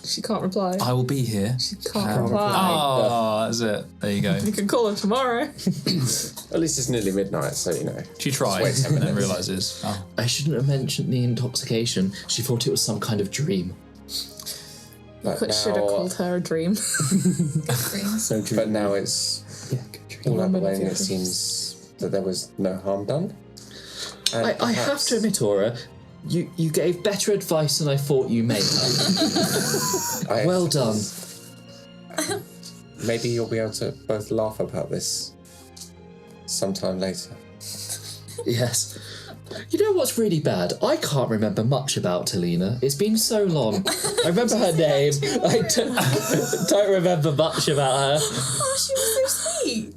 S8: She can't reply.
S7: I will be here.
S8: She can't reply.
S7: Oh, that's it. There you go.
S8: You can call her tomorrow.
S3: At least it's nearly midnight, so you know.
S7: She
S3: Wait
S7: tries
S3: 10
S7: and then
S3: minutes.
S7: realises, oh,
S5: I shouldn't have mentioned the intoxication. She thought it was some kind of dream.
S3: But
S8: Should have called her a dream.
S1: So true.
S3: But now it's
S1: Yeah, good dream.
S3: all out the way, and it seems that there was no harm done. And
S5: I have
S3: perhaps-
S5: to admit, Aura, you gave better advice than I thought you may have. Well done.
S3: Maybe you'll be able to both laugh about this sometime later.
S5: Yes. You know what's really bad? I can't remember much about Talina. It's been so long. I remember her name. I don't remember much about her.
S2: Oh, she was so sweet.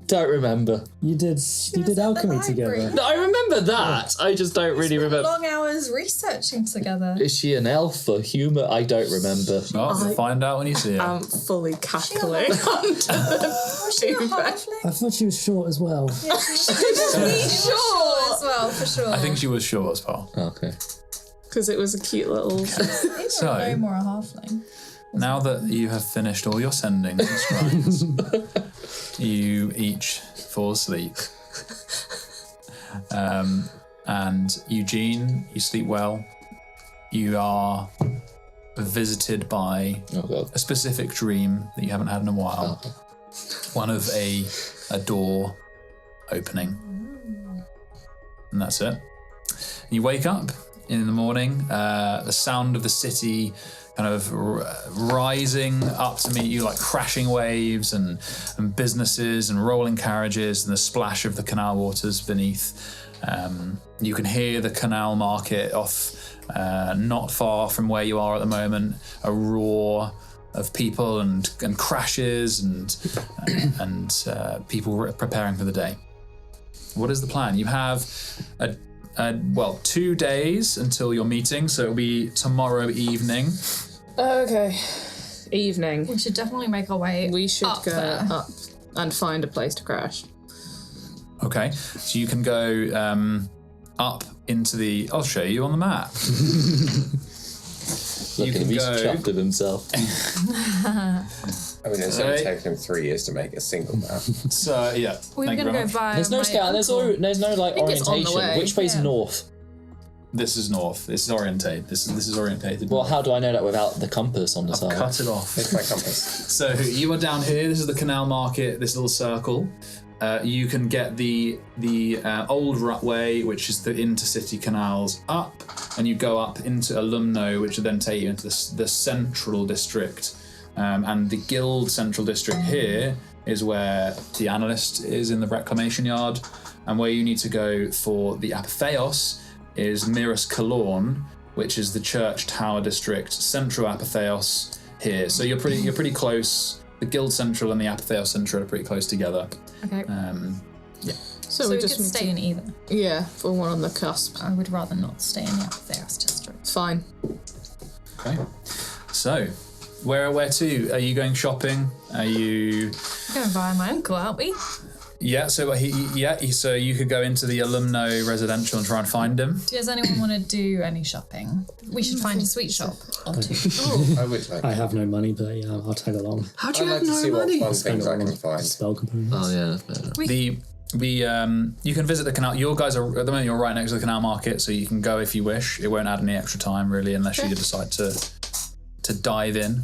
S5: Don't remember.
S1: You did
S2: at the
S1: alchemy
S2: library.
S1: together.
S5: No, I remember that. I just don't really remember.
S2: Long hours researching together.
S5: Is she an elf or human? I don't remember.
S7: well, we'll find out when you see her.
S8: I'm fully cackling under
S2: Was she a
S8: the
S2: halfling?
S1: I thought she was short as well.
S2: Yeah, she was short as well, for sure.
S7: I think she was short as well.
S5: Okay.
S8: because it was a cute little.
S7: So-
S2: no more a halfling.
S7: Now that you have finished all your sendings and scribes, you each fall asleep. And Eugene, you sleep well. You are visited by
S5: Oh god.
S7: a specific dream that you haven't had in a while. One of a door opening. And that's it. You wake up in the morning, the sound of the city kind of rising up to meet you, like crashing waves and businesses and rolling carriages and the splash of the canal waters beneath. You can hear the canal market off not far from where you are at the moment, a roar of people and crashes and people preparing for the day. What is the plan? You have 2 days until your meeting, so it'll be tomorrow evening.
S8: Okay. Evening.
S2: We should definitely make our way
S8: We should
S2: up
S8: go
S2: there.
S8: up and find a place to crash.
S7: Okay, so you can go up into the. I'll show you on the map.
S5: Look at him,
S7: can
S5: he's
S7: go-
S5: chuffed at himself.
S3: I mean, it's only
S7: Right.
S3: taken him 3 years to make a single map.
S7: So yeah,
S2: We were
S7: thank you
S2: going to
S7: very
S2: go
S7: much.
S2: by.
S5: There's no
S2: my
S5: scout, there's
S2: uncle.
S5: no like
S8: think it's on the
S5: orientation.
S8: way,
S5: Which way's
S2: yeah.
S5: north?
S7: This is north. This is orientate. This is orientated.
S5: Well, how do I know that without the compass on the side?
S7: Cut it off.
S3: Take my compass.
S7: So you are down here. This is the canal market. This little circle. You can get the old runway, which is the intercity canals, up, and you go up into Alumno, which will then take you into the central district. And the guild central district here is where the analyst is in the reclamation yard, and where you need to go for the Apotheos is Miras Kàlorn, which is the church tower district, central Apotheos here. So you're pretty close. The guild central and the Apotheos central are pretty close together.
S2: Okay.
S8: So,
S2: we
S8: we
S2: could
S8: just need
S2: stay
S8: to,
S2: in either.
S8: yeah, for one on the cusp.
S2: I would rather not stay in the Apotheos district.
S8: It's fine.
S7: Okay. So, where to? Are you going shopping? Are you?
S2: We're going via my uncle, aren't we?
S7: So so you could go into the alumni residential and try and find him.
S2: Does anyone want to do any shopping? We should find a sweet shop or two.
S3: I would like.
S1: I have no money, but yeah, I'll tag along.
S5: How do
S3: I'd
S5: you
S3: like
S5: have
S3: to
S5: no
S3: see
S5: money?
S3: what fun things I can find.
S1: Spell components.
S5: Oh yeah, that's better.
S7: You can visit the canal. Your guys are at the moment. You're right next to the canal market, so you can go if you wish. It won't add any extra time really, unless you decide to dive in.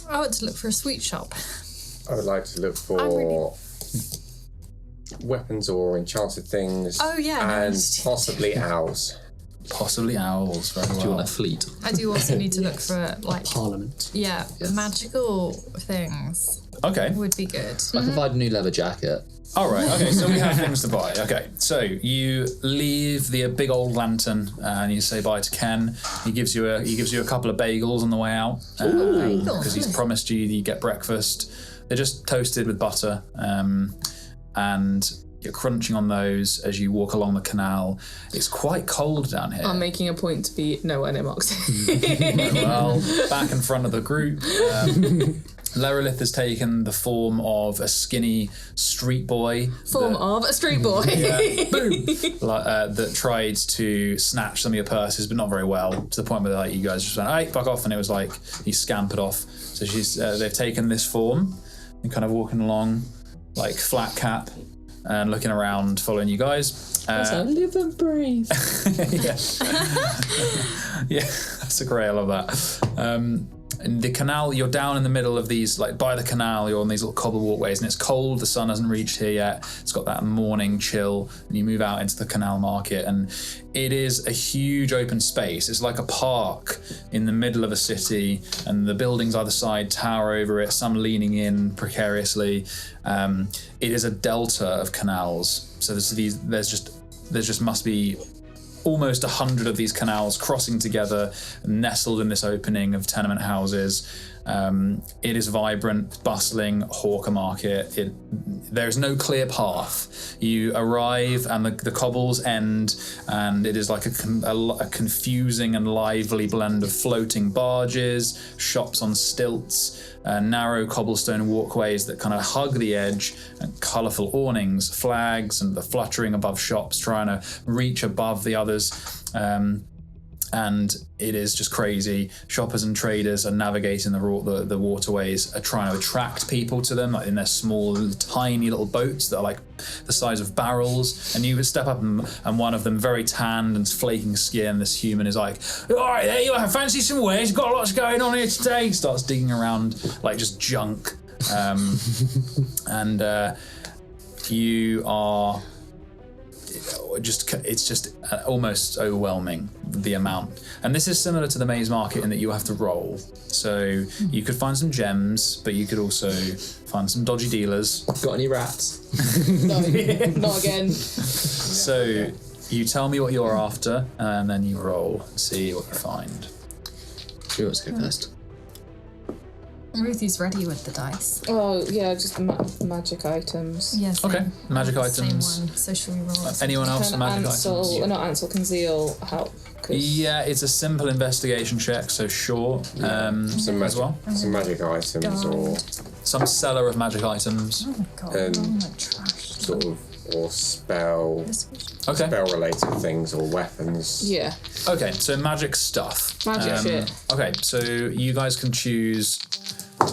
S2: I want to look for a sweet shop.
S3: I would like to look for weapons or enchanted things.
S2: Oh, yeah,
S3: and
S2: nice.
S3: possibly owls.
S7: Possibly owls. Very well.
S5: Do you want a fleet?
S2: I do also need to look for like
S1: Parliament.
S2: magical things
S7: Okay.
S2: would be good.
S5: I can provide a new leather jacket.
S7: All right. Okay. So we have things to buy. Okay. So you leave the big old lantern and you say bye to Ken. He gives you a couple of bagels on the way out because he's promised you get breakfast. They're just toasted with butter, and you're crunching on those as you walk along the canal. It's quite cold down here.
S8: I'm making a point to be nowhere near Moxie.
S7: Well, back in front of the group. Lerolith has taken the form of a skinny street boy.
S8: Of a street boy.
S7: That tried to snatch some of your purses, but not very well, to the point where like, you guys just went, hey, fuck off, and it was like he scampered off. So they've taken this form and kind of walking along, like flat cap, and looking around, following you guys.
S8: Live and breathe.
S7: Yeah, that's a great. I love that. In the canal, you're down in the middle of these, like by the canal, you're on these little cobble walkways, and it's cold, the sun hasn't reached here yet, it's got that morning chill, and you move out into the canal market, and it is a huge open space. It's like a park in the middle of a city, and the buildings either side tower over it, some leaning in precariously. It is a delta of canals, so there's just must be almost 100 of these canals crossing together, nestled in this opening of tenement houses. It is vibrant, bustling hawker market. There is no clear path. You arrive and the cobbles end, and it is like a confusing and lively blend of floating barges, shops on stilts, narrow cobblestone walkways that kind of hug the edge, and colourful awnings, flags, and the fluttering above shops trying to reach above the others. And it is just crazy. Shoppers and traders are navigating the waterways, are trying to attract people to them, like in their small, tiny little boats that are like the size of barrels. And you would step up and one of them, very tanned and flaking skin, this human is like, all right, there you are, fancy some wares, got lots going on here today. Starts digging around like just junk. And you are... it's just almost overwhelming, the amount. And this is similar to the maze market in that you have to roll. So you could find some gems, but you could also find some dodgy dealers.
S5: Got any rats?
S8: No, not again.
S7: So you tell me what you're after, and then you roll and see what you find.
S5: Who wants to go first?
S2: Ruthie's ready with the dice.
S8: Oh, yeah, just magic items.
S2: Yes.
S7: Okay, magic items.
S2: Same one. So shall we roll?
S7: Anyone else for magic items?
S8: Not Ansel, can Zeal help?
S7: Yeah, it's a simple investigation check, so sure.
S3: Some magic items or
S7: some seller of magic items.
S2: Oh my god, I'm like trash.
S3: sort of or spell related things or weapons.
S8: Yeah.
S7: Okay, so magic stuff.
S8: Magic shit.
S7: Okay, so you guys can choose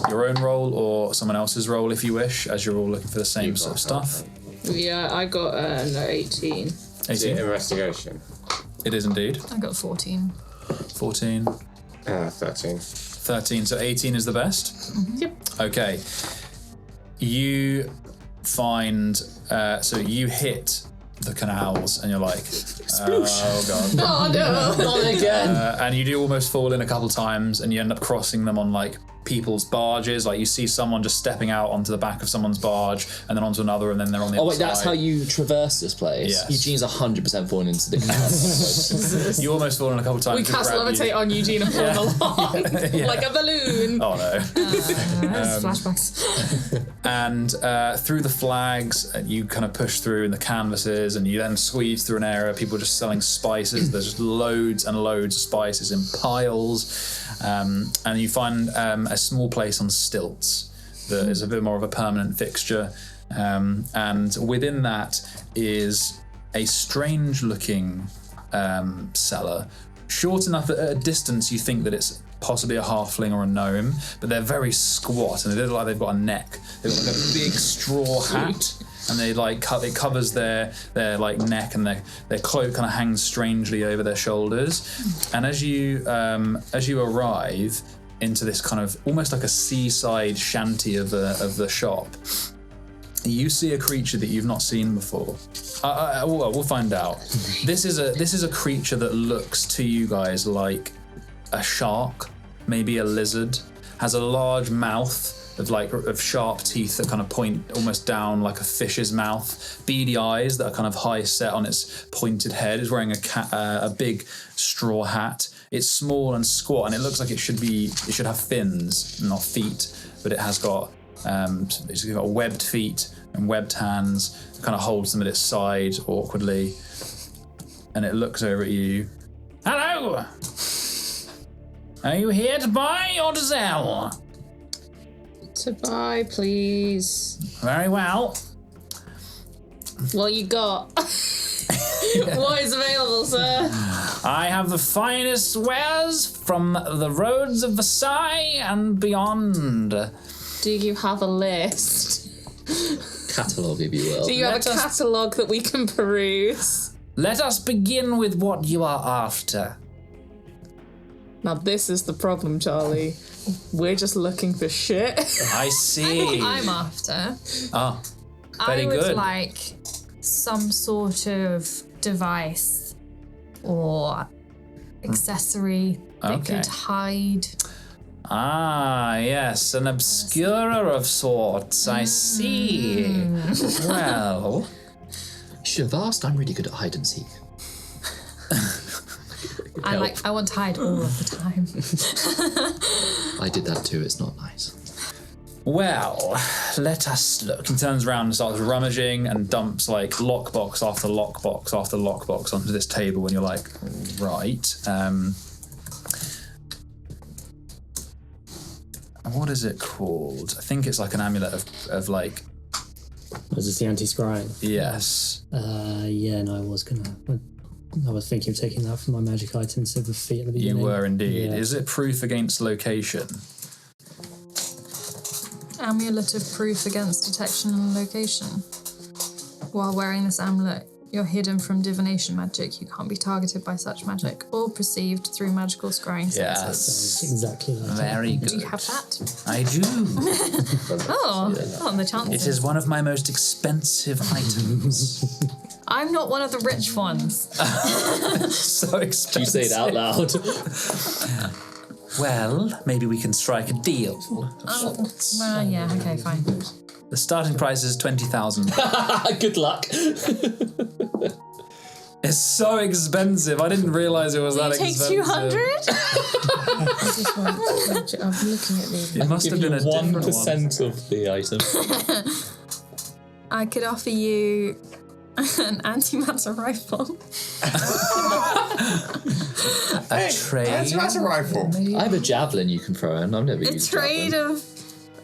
S7: your own role or someone else's role if you wish, as you're all looking for the same sort of stuff.
S8: Yeah, I got an 18.
S7: 18.
S3: Investigation.
S7: It is indeed.
S2: I got 14.
S7: 14.
S3: 13.
S7: 13, so 18 is the best?
S2: Mm-hmm.
S8: Yep.
S7: Okay. You find, so you hit the canals and you're like, oh god.
S8: Oh no!
S5: Not again!
S7: And you do almost fall in a couple times and you end up crossing them on like people's barges. Like you see someone just stepping out onto the back of someone's barge and then onto another and then they're on the other
S5: wait, that's
S7: side.
S5: how you traverse this place?
S7: Yes.
S5: Eugene's 100% fallen into the canal.
S7: You almost fall in a couple times.
S8: We cast levitate on Eugene and pull him along like a balloon.
S7: Oh no.
S2: Flashbacks.
S7: And through the flags, you kind of push through in the canvases and you then squeeze through an area, people just selling spices. There's just loads and loads of spices in piles. And you find a small place on stilts that is a bit more of a permanent fixture. And within that is a strange-looking cellar. Short enough that at a distance you think that it's possibly a halfling or a gnome, but they're very squat and they look like they've got a neck. They've got like a big straw hat, and they like it covers their like neck, and their cloak kind of hangs strangely over their shoulders. And as you arrive into this kind of almost like a seaside shanty of the shop, you see a creature that you've not seen before. We'll find out. This is a creature that looks to you guys like a shark, maybe a lizard. Has a large mouth of sharp teeth that kind of point almost down like a fish's mouth. Beady eyes that are kind of high set on its pointed head. Is wearing a big straw hat. It's small and squat, and it looks like it should have fins, not feet, but it has got it's got webbed feet and webbed hands. It kind of holds them at its side awkwardly, and it looks over at you. Hello! Are you here to buy or to sell?
S8: To buy, please.
S7: Very well.
S8: What you got? What is available, sir?
S7: I have the finest wares from the roads of Versailles and beyond.
S8: Do you have a list?
S5: Catalogue, if you will.
S8: Do you have a catalogue that we can peruse?
S7: Let us begin with what you are after.
S8: Now this is the problem, Charlie. We're just looking for shit.
S7: I see.
S2: I'm after.
S7: Oh, very
S2: I would
S7: good.
S2: like some sort of device or accessory that could hide.
S7: Ah, yes, an obscurer of sorts. I see. Well,
S5: You should have asked. I'm really good at hide and seek.
S2: I want to hide all of the time.
S5: I did that too. It's not nice.
S7: well, let us look. He turns around and starts rummaging and dumps like lockbox after lockbox after lockbox onto this table, and you're like, right. What is it called? I think it's like an amulet of like...
S1: Was this the anti-scrying?
S7: Yes.
S1: Yeah, no, I was thinking of taking that from my magic items of the feet at the beginning.
S7: You were indeed.
S1: Yeah.
S7: Is it proof against location?
S2: Amulet of proof against detection and location. While wearing this amulet, you're hidden from divination magic. You can't be targeted by such magic or perceived through magical scrying senses.
S7: Yes.
S1: Exactly like that.
S7: Very good.
S2: Do you have that?
S7: I do.
S2: Oh, on the chances.
S7: It is one of my most expensive items.
S2: I'm not one of the rich ones.
S7: So expensive.
S5: You say it out loud.
S7: Well, maybe we can strike a deal.
S2: Well, yeah, okay, fine.
S7: The starting price is 20,000.
S5: Good luck.
S7: It's so expensive. I didn't realise it was that
S2: Take
S7: expensive.
S2: 200?
S8: I'm looking at these.
S7: It must have been a different one.
S5: 1% of the item.
S2: I could offer you an antimatter rifle.
S7: A trade.
S3: That's a rifle.
S5: I have a javelin you can throw in. I've never
S2: A
S5: used
S2: trade
S5: javelin.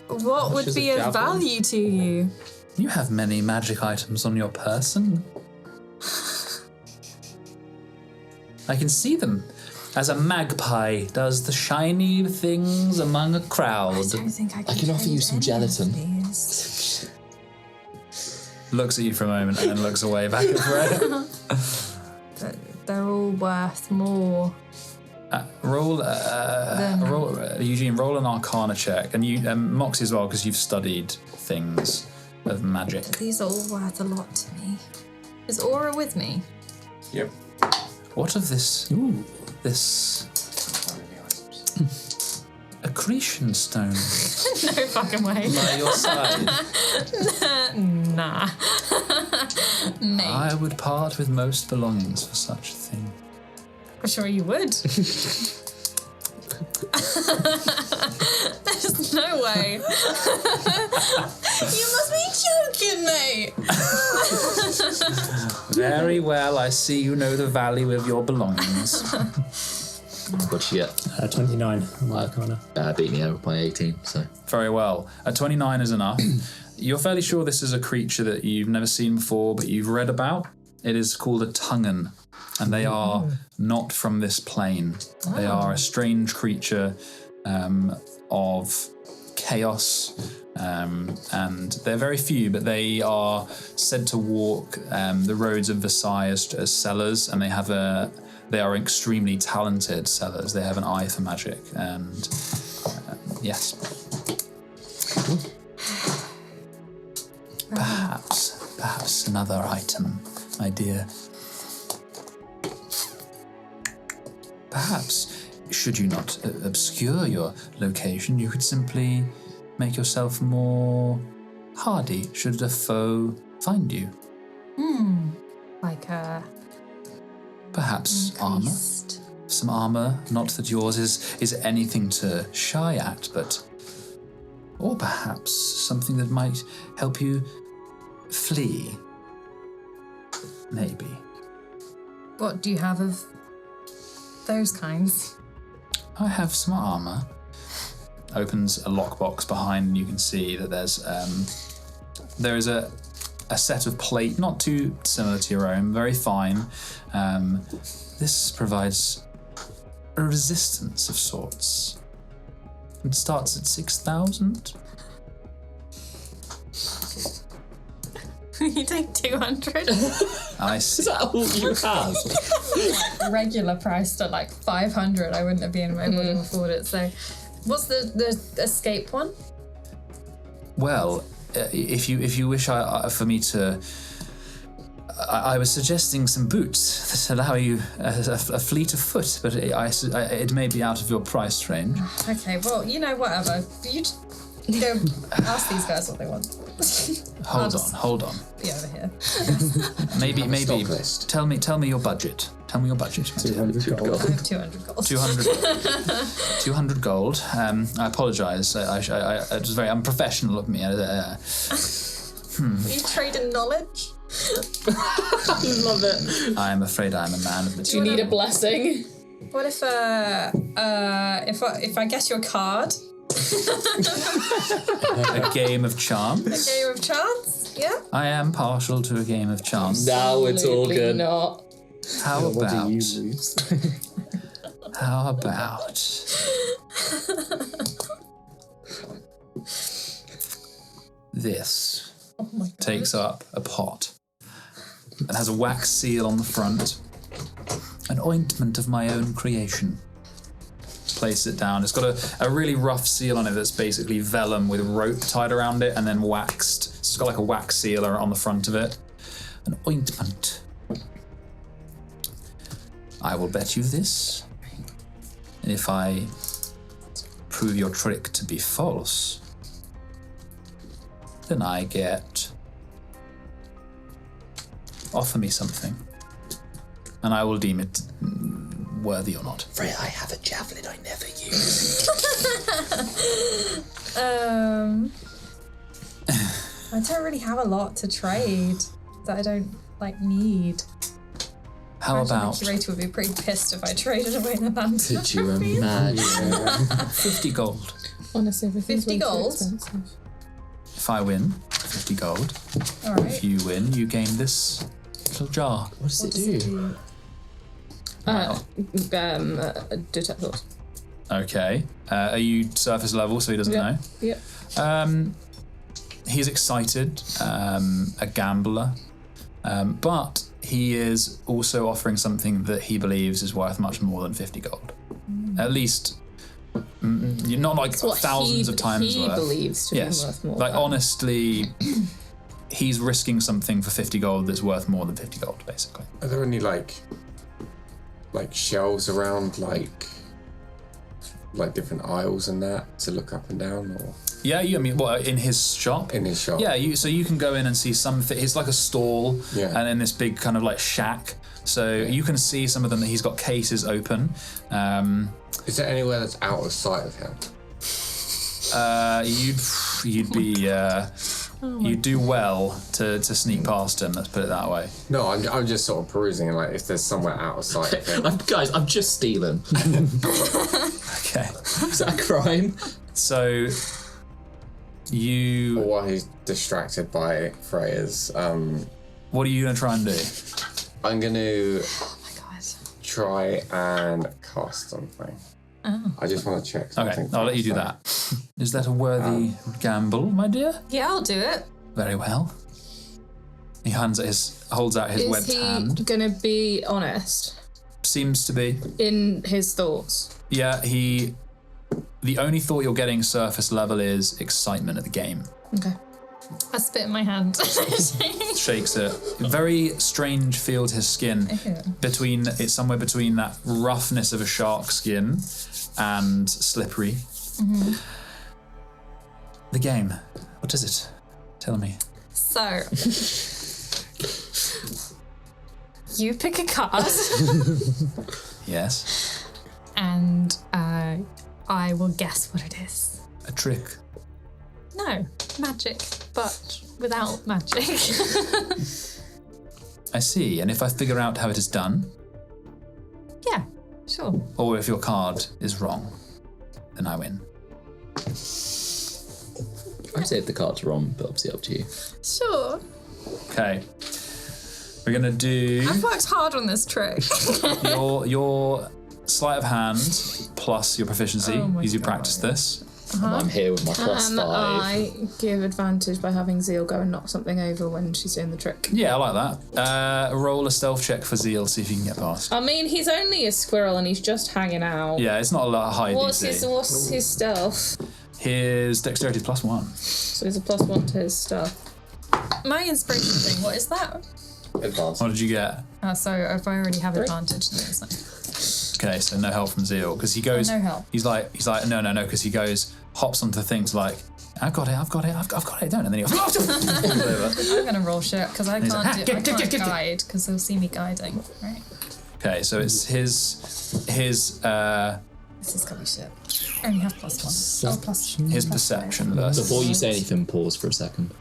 S2: of what would
S5: is
S2: be
S5: a
S2: of
S5: javelin?
S2: value to you.
S7: You have many magic items on your person. I can see them. As a magpie does the shiny things among a crowd.
S2: I don't think I
S5: can offer you some gelatin.
S2: These.
S7: Looks at you for a moment and then looks away back at Fred.
S2: They're all worth more.
S7: Eugene, roll an Arcana check, and you, Moxie as well, because you've studied things of magic.
S2: These are all worth a lot to me. Is Aura with me?
S3: Yep.
S7: What of this?
S1: Ooh.
S7: This accretion stone
S2: No fucking way.
S7: by your side.
S2: Nah. Mate.
S7: I would part with most belongings for such a thing.
S2: I'm sure you would. There's no way. You must be joking, mate.
S7: Very well, I see you know the value of your belongings.
S5: What'd you get?
S1: 29 on my Arcana.
S5: Beat me out by 18, so.
S7: Very well. A 29 is enough. You're fairly sure this is a creature that you've never seen before, but you've read about. It is called a Tungan, and they are not from this plane. They are a strange creature of chaos, and they're very few, but they are said to walk the roads of Versailles as sellers, and they are extremely talented sellers. They have an eye for magic, and yes. Perhaps another item, my dear. Perhaps, should you not obscure your location, you could simply make yourself more hardy should a foe find you.
S2: Like a...
S7: Perhaps armor. Some armor, not that yours is anything to shy at, but... Or perhaps something that might help you flee. Maybe.
S2: What do you have of those kinds?
S7: I have some armor. Opens a lockbox behind, and you can see that there is a set of plate, not too similar to your own, very fine. This provides a resistance of sorts. It starts at 6,000.
S2: You take 200.
S7: I see.
S5: Is that all you have?
S2: Regular priced at like 500. I wouldn't have been able to afford it. So, what's the escape one?
S7: Well, if you wish for me to, I was suggesting some boots that allow you a fleet of foot, but it may be out of your price range.
S2: Okay, well, whatever. You go ask these guys what they want.
S7: Hold on.
S2: Be over here.
S7: Maybe.
S5: Stock list.
S7: Tell me your budget. Tell me your budget.
S1: 200 gold.
S2: I have 200 gold.
S7: 200 gold. I apologise. It was very unprofessional of me.
S2: You trade in knowledge?
S8: Love it.
S7: I am afraid I am a man of
S8: Do you
S7: material.
S8: need a blessing?
S2: What if I guess your card?
S7: A game of chance?
S2: A game of chance? Yeah.
S7: I am partial to a game of chance.
S5: Now it's all
S8: Absolutely
S5: good.
S8: Not.
S7: How
S1: What
S7: about?
S1: do you lose?
S7: How about? This
S2: Oh my god.
S7: takes up a pot. It has a wax seal on the front. An ointment of my own creation. Place it down. It's got a really rough seal on it that's basically vellum with rope tied around it and then waxed. So it's got like a wax sealer on the front of it. An ointment. I will bet you this. And if I prove your trick to be false, then I get... Offer me something. And I will deem it worthy or not.
S5: Freya, I have a javelin I never use.
S2: I don't really have a lot to trade that I don't need.
S7: How about
S2: The curator would be pretty pissed if I traded away the band.
S5: Could you imagine?
S7: 50 gold?
S8: Honestly, everything's
S2: 50
S8: way too
S2: gold?
S8: expensive.
S7: If I win, 50 gold.
S2: All right.
S7: If you win, you gain this little jar.
S5: What does it do?
S8: Detectors.
S7: Okay. Are you surface level so he doesn't know?
S8: Yep.
S7: He's excited, a gambler, but he is also offering something that he believes is worth much more than 50 gold. At least, not like
S8: It's what
S7: thousands of times
S8: he
S7: worth.
S8: believes to be
S7: Yes,
S8: worth more.
S7: like
S8: than.
S7: honestly, he's risking something for 50 gold that's worth more than 50 gold, basically.
S3: Are there any like shelves around like different aisles and that to look up and down, or
S7: Yeah, in his shop?
S3: in his shop?
S7: Yeah, so you can go in and see something. It's like a stall,
S3: Yeah.
S7: and in this big kind of like shack. So you can see some of them that he's got cases open.
S3: Is there anywhere that's out of sight of him?
S7: You'd be you'd do well to sneak past him. Let's put it that way.
S3: No, I'm just sort of perusing, and like if there's somewhere out of sight of him.
S5: I'm just stealing.
S7: Okay.
S5: Is that a crime?
S7: So
S3: Or while he's distracted by Freya's.
S7: What are you going to try and do?
S3: I'm going to
S2: Oh my god.
S3: try and cast something.
S2: Oh.
S3: I just want to check
S7: Okay,
S3: something.
S7: I'll let you do that. Is that a worthy gamble, my dear?
S2: Yeah, I'll do it.
S7: Very well. He holds out his
S8: Is
S7: webbed
S8: he
S7: hand.
S8: gonna be honest
S7: Seems to be.
S8: in his thoughts?
S7: Yeah, the only thought you're getting surface level is excitement at the game.
S8: Okay.
S2: I spit in my hand.
S7: Shakes it. Very strange feel to his skin. It's somewhere between that roughness of a shark skin and slippery.
S2: Mm-hmm.
S7: The game. What is it? Tell me.
S2: So, you pick a card,
S7: Yes.
S2: and I will guess what it is.
S7: A trick.
S2: No, magic, but without magic.
S7: I see. And if I figure out how it is done,
S2: Yeah, sure.
S7: or if your card is wrong, then I win.
S5: I'd say if the card's wrong, but obviously up to you.
S2: Sure.
S7: Okay. We're gonna do
S2: I've worked hard on this trick.
S7: your sleight of hand plus your proficiency.
S2: Oh my
S7: as you
S2: God.
S7: practice this.
S5: And I'm here with my plus 5.
S8: I give advantage by having Zeal go and knock something over when she's doing the trick.
S7: Yeah, I like that. Roll a stealth check for Zeal, see if you can get past.
S8: I mean, he's only a squirrel and he's just hanging out.
S7: Yeah, it's not a lot of high
S8: What's
S7: DC.
S8: his stealth?
S7: His dexterity +1.
S8: So he's a +1 to his stuff.
S2: My inspiration thing, what is that?
S3: Advanced.
S7: What did you get?
S2: So if I already have
S8: 3.
S2: advantage, then it's not.
S7: Okay, so no help from Zeal because he goes.
S2: no help.
S7: He's like no, because he goes hops onto things like I've got it, don't, and then he goes.
S2: I'm gonna roll shit because I
S7: he's
S2: can't
S7: like,
S2: do. I
S7: get,
S2: can't
S7: get.
S2: guide because they'll see me guiding, right?
S7: Okay, so it's his
S2: This is gonna be shit. I only have +1. Oh,
S7: his
S2: plus
S7: perception
S2: 5.
S7: versus.
S5: Before you say anything, pause for a second.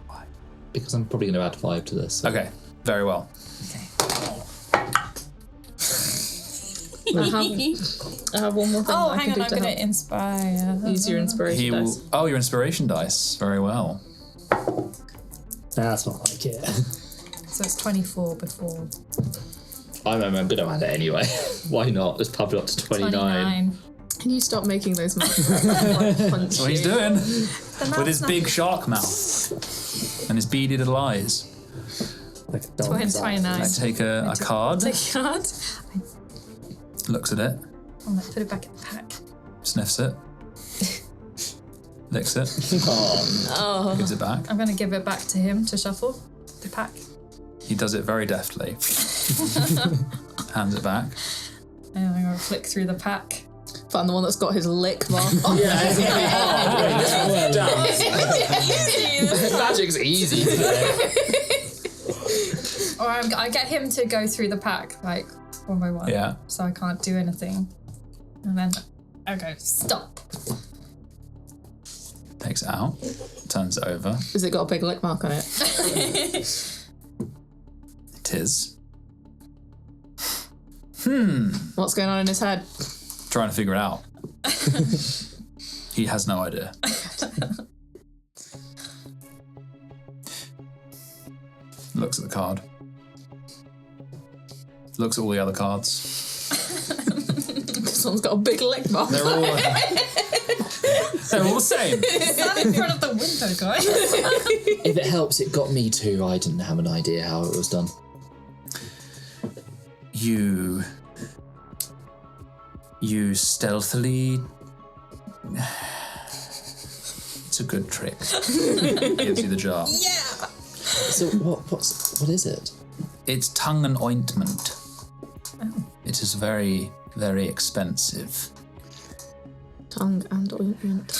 S5: Why? Because I'm probably going to add 5 to this. So.
S7: Okay, very well.
S2: Okay.
S8: I have one more thing
S2: Oh,
S8: that I
S2: hang
S8: can
S2: on,
S8: do
S2: I'm
S8: to
S2: gonna
S8: help.
S2: inspire.
S8: Use your inspiration
S7: He will.
S8: dice.
S7: Oh, your inspiration dice. Very well.
S1: That's not like it.
S2: So it's 24 before
S5: I'm going to add it anyway. Why not? Let's pump it up to 29.
S8: Can you stop making those marks?
S7: That's what he's doing with his big shark mouth and his beady little eyes.
S1: Like a dog's
S2: 29.
S7: I take a card,
S2: Take a card.
S7: looks at it,
S2: I'm gonna put it back in the pack.
S7: sniffs it, licks it,
S2: Oh.
S7: gives it back.
S2: I'm gonna give it back to him to shuffle the pack.
S7: He does it very deftly. Hands it back.
S2: And I'm gonna flick through the pack.
S8: Found the one that's got his lick mark on.
S5: Magic's easy today.
S2: Or I get him to go through the pack, like, one by one.
S7: Yeah.
S2: So I can't do anything. And then I go, stop.
S7: Takes it out, turns it over.
S8: Has it got a big lick mark on it?
S7: It is.
S8: What's going on in his head?
S7: Trying to figure it out. He has no idea. Looks at the card. Looks at all the other cards.
S8: This one's got a big lick mark.
S7: They're all the same.
S2: Stand in front of the window, guys.
S5: If it helps, it got me too. I didn't have an idea how it was done.
S7: You stealthily. It's a good trick. Gives you the jar.
S5: So what is it?
S7: It's tongue and ointment. It is very, very expensive.
S8: Tongue and ointment.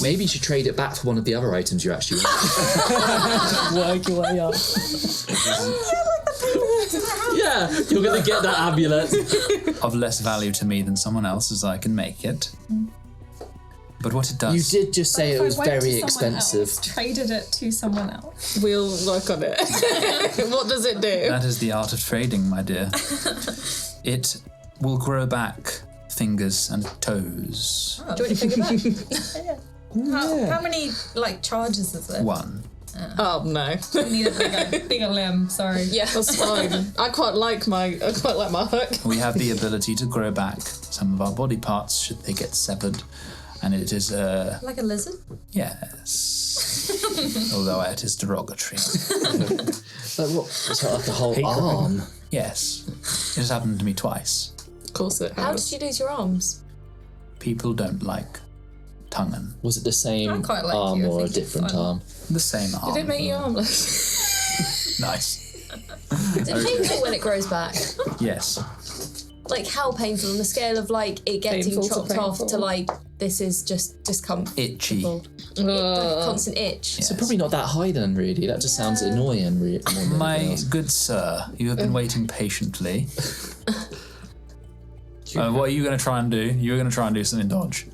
S5: Maybe you should trade it back for one of the other items you actually want.
S1: Work your way up.
S5: Yeah, you're going to get that amulet.
S7: Of less value to me than someone else as I can make it. But what it does.
S5: You did just say it was very expensive.
S2: Traded it to someone else.
S8: We'll work on it. What does it do?
S7: That is the art of trading, my dear. It will grow back fingers and toes.
S2: Do you want your finger back? How many like charges is there?
S7: 1.
S8: Oh no.
S2: I need a bigger limb. Sorry.
S8: Yeah, that's fine. I quite like my hook.
S7: We have the ability to grow back some of our body parts should they get severed, and it is
S2: Like a lizard?
S7: yes. Although it is derogatory.
S5: Like what? It's not like a whole arm.
S7: Yes, it has happened to me twice.
S8: Of course it
S4: How
S8: has.
S4: did you lose your arms?
S7: People don't like tongue.
S5: Was it the same
S2: I quite like
S5: arm
S2: you, I
S5: or a
S2: think it's
S5: different
S2: fun.
S5: arm?
S7: The same arm.
S8: Did it make you armless?
S7: Nice.
S4: Is it painful when it grows back?
S7: Yes.
S4: Like how painful on the scale of like it getting
S8: Painful to
S4: chopped off
S8: painful.
S4: to like this is just discomfort.
S7: Itchy.
S4: Like constant itch.
S5: So probably not that high then, really. That just sounds annoying, really. More than anything
S7: My
S5: else.
S7: good sir, you have been waiting patiently. What are you going to try and do? You're going to try and do something dodge.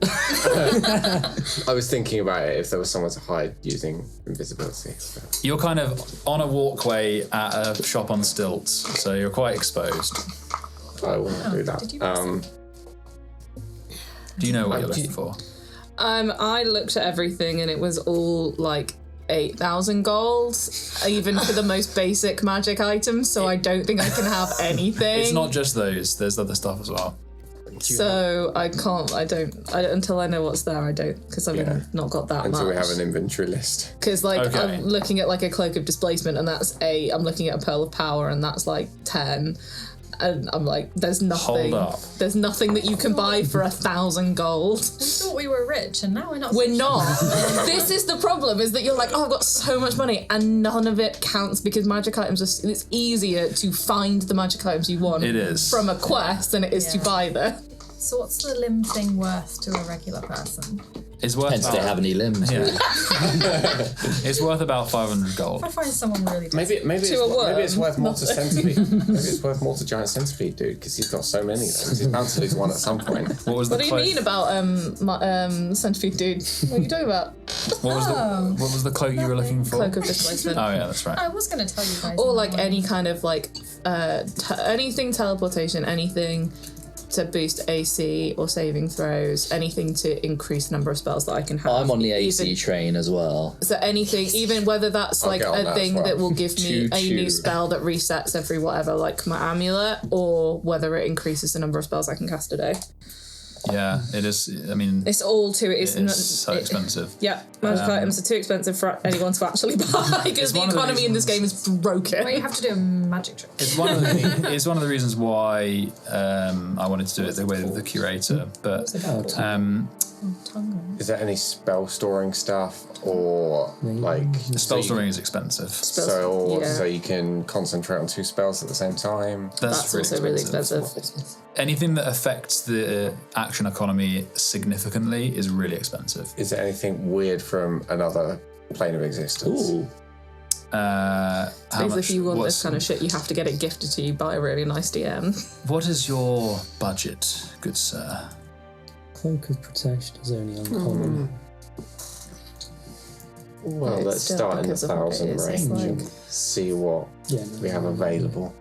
S3: I was thinking about it if there was somewhere to hide using invisibility. But
S7: You're kind of on a walkway at a shop on stilts, so you're quite exposed.
S3: I wouldn't do that.
S2: Did you miss
S7: Do you know what you're looking for?
S8: I looked at everything and it was all like 8,000 gold, even for the most basic magic items, so I don't think I can have anything.
S7: It's not just those, there's other stuff as well.
S8: So I can't, I don't, until I know what's there, I don't, because I've not got that
S3: until
S8: much.
S3: we have an inventory list.
S8: Because like
S7: Okay.
S8: I'm looking at like a cloak of displacement and that's 8, I'm looking at a pearl of power and that's like 10. And I'm like, there's nothing.
S7: Hold up.
S8: There's nothing that you can buy for 1,000 gold.
S2: We thought we were rich, and now we're not.
S8: We're not. This is the problem, is that you're like, oh, I've got so much money, and none of it counts because magic items are, it's easier to find the magic items you want
S7: It is.
S8: from a quest than it is to
S2: Yeah.
S8: buy them.
S2: So what's the limb thing worth to a regular person?
S7: It's worth
S5: Depends if they have any limbs.
S7: Yeah.
S5: Really.
S7: It's worth about 500 gold.
S2: If I find someone really desperate.
S3: Maybe
S8: To a worm,
S3: it's worth more to centipede. Maybe it's worth more to giant centipede, dude, because he's got so many of them. He's bound to lose one at some point.
S7: What was the
S8: What do you
S7: cloak?
S8: mean about centipede dude? What are you talking about?
S7: What was the cloak you were looking for?
S8: Cloak of displacement.
S7: Oh yeah, that's right.
S2: I was going to tell you guys.
S8: Or
S2: in the
S8: like
S2: morning.
S8: any kind of like anything teleportation, anything to boost AC or saving throws, anything to increase the number of spells that I can have.
S5: I'm on the AC
S8: Even-
S5: train as well.
S8: So anything, even whether that's
S3: I'll
S8: like
S3: get on
S8: a
S3: that
S8: thing
S3: as well.
S8: that will give me a new
S3: Choo-choo.
S8: spell that resets every whatever, like my amulet, or whether it increases the number of spells I can cast a day.
S7: Yeah, it is. I mean,
S8: It's all too.
S7: it's so expensive.
S8: Yeah, magic items are too expensive for anyone to actually buy because the
S7: one of the
S8: economy in this game is broken.
S2: Well, you have to do a magic trick.
S7: It's one of the reasons why I wanted to do it the way of the curator. But
S3: Is there any spell storing stuff or like
S7: the spell storing is expensive.
S3: so you can concentrate on 2 spells at the same time?
S8: That's also really expensive.
S7: Anything that affects the action economy significantly is really expensive.
S3: Is there anything weird from another plane of existence?
S5: Ooh.
S7: How
S8: Basically,
S7: much?
S8: if you want
S7: what's-
S8: this kind of shit, you have to get it gifted to you by a really nice DM.
S7: What is your budget, good sir?
S1: Cloak of protection is only uncommon.
S3: Well,
S8: It's
S3: let's
S8: still
S3: start in the
S8: because of what it
S3: 1,000
S8: is, it's
S3: range
S8: like-
S3: and see what
S1: Yeah,
S3: we have available.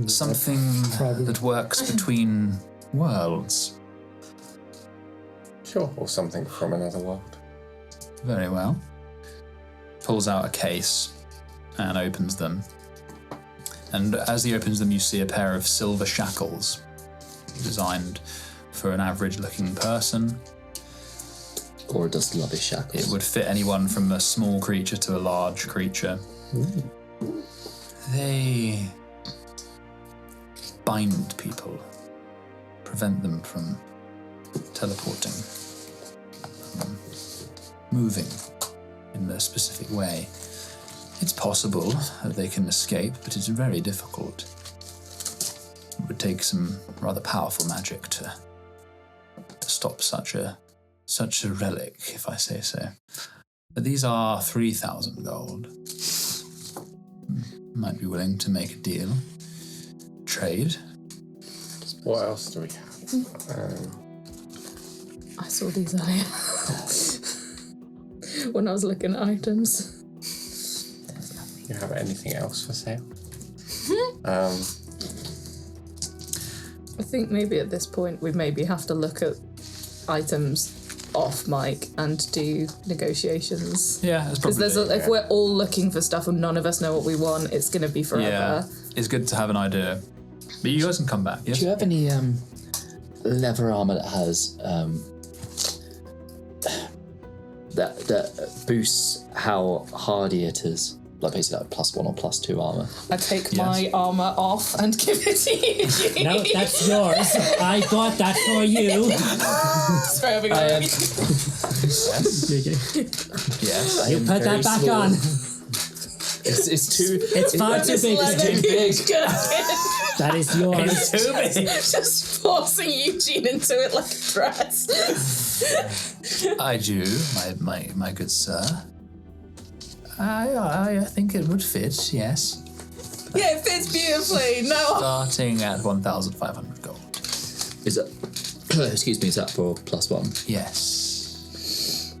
S7: Something
S1: Probably.
S7: that works between worlds.
S3: Sure. Or something from another world.
S7: Very well. Pulls out a case and opens them. And as he opens them, you see a pair of silver shackles designed for an average-looking person.
S5: Or does love his shackles?
S7: It would fit anyone from a small creature to a large creature. They bind people, prevent them from teleporting, from moving in a specific way. It's possible that they can escape, but it's very difficult. It would take some rather powerful magic to stop such a relic, if I say so. But these are 3,000 gold. Might be willing to make a deal. Trade.
S3: What else do we have?
S8: I saw these earlier when I was looking at items.
S3: You have anything else for sale?
S8: I think maybe at this point we maybe have to look at items off mic and do negotiations.
S7: Yeah, it's
S8: Because
S7: probably.
S8: if we're all looking for stuff and none of us know what we want, it's going to be forever.
S7: Yeah, it's good to have an idea. But you guys can come back. Yes.
S5: Do you have any leather armor that has that boosts how hardy it is? Like basically like +1 or +2 armor.
S8: I take my armor off and give it to you, Eugene.
S1: No, that's yours. I bought that for you.
S8: Sorry, I'm
S7: Yes.
S1: You put that back on.
S5: It's too.
S1: It's far too big.
S5: It's too big.
S1: That is yours.
S7: Too big.
S8: Just forcing Eugene into it like a dress.
S7: I do, my good sir. I think it would fit, yes.
S8: Yeah, it fits beautifully. No.
S7: Starting at 1,500 gold.
S5: Is that? Excuse me. Is that for +1?
S7: Yes.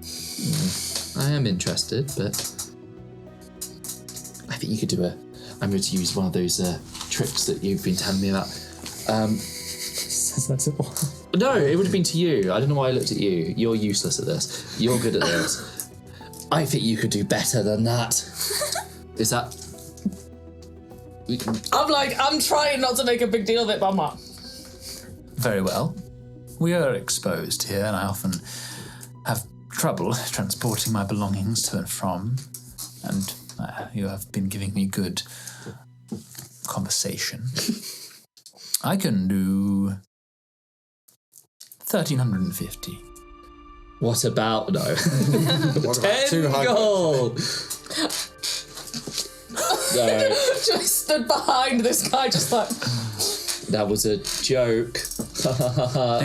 S5: I am interested, but I think you could do I'm going to use one of those tricks that you've been telling me about.
S1: Sensible.
S5: No, it would have been to you. I don't know why I looked at you. You're useless at this. You're good at this. I think you could do better than that. Is that?
S8: I'm trying not to make a big deal of it, but I'm not.
S7: Very well. We are exposed here, and I often have trouble transporting my belongings to and from. And you have been giving me good conversation. I can do 1,350.
S5: What about no?
S3: What about
S5: 10
S3: 200?
S5: gold. No,
S8: Just stood behind this guy, just like.
S5: that was a joke. No.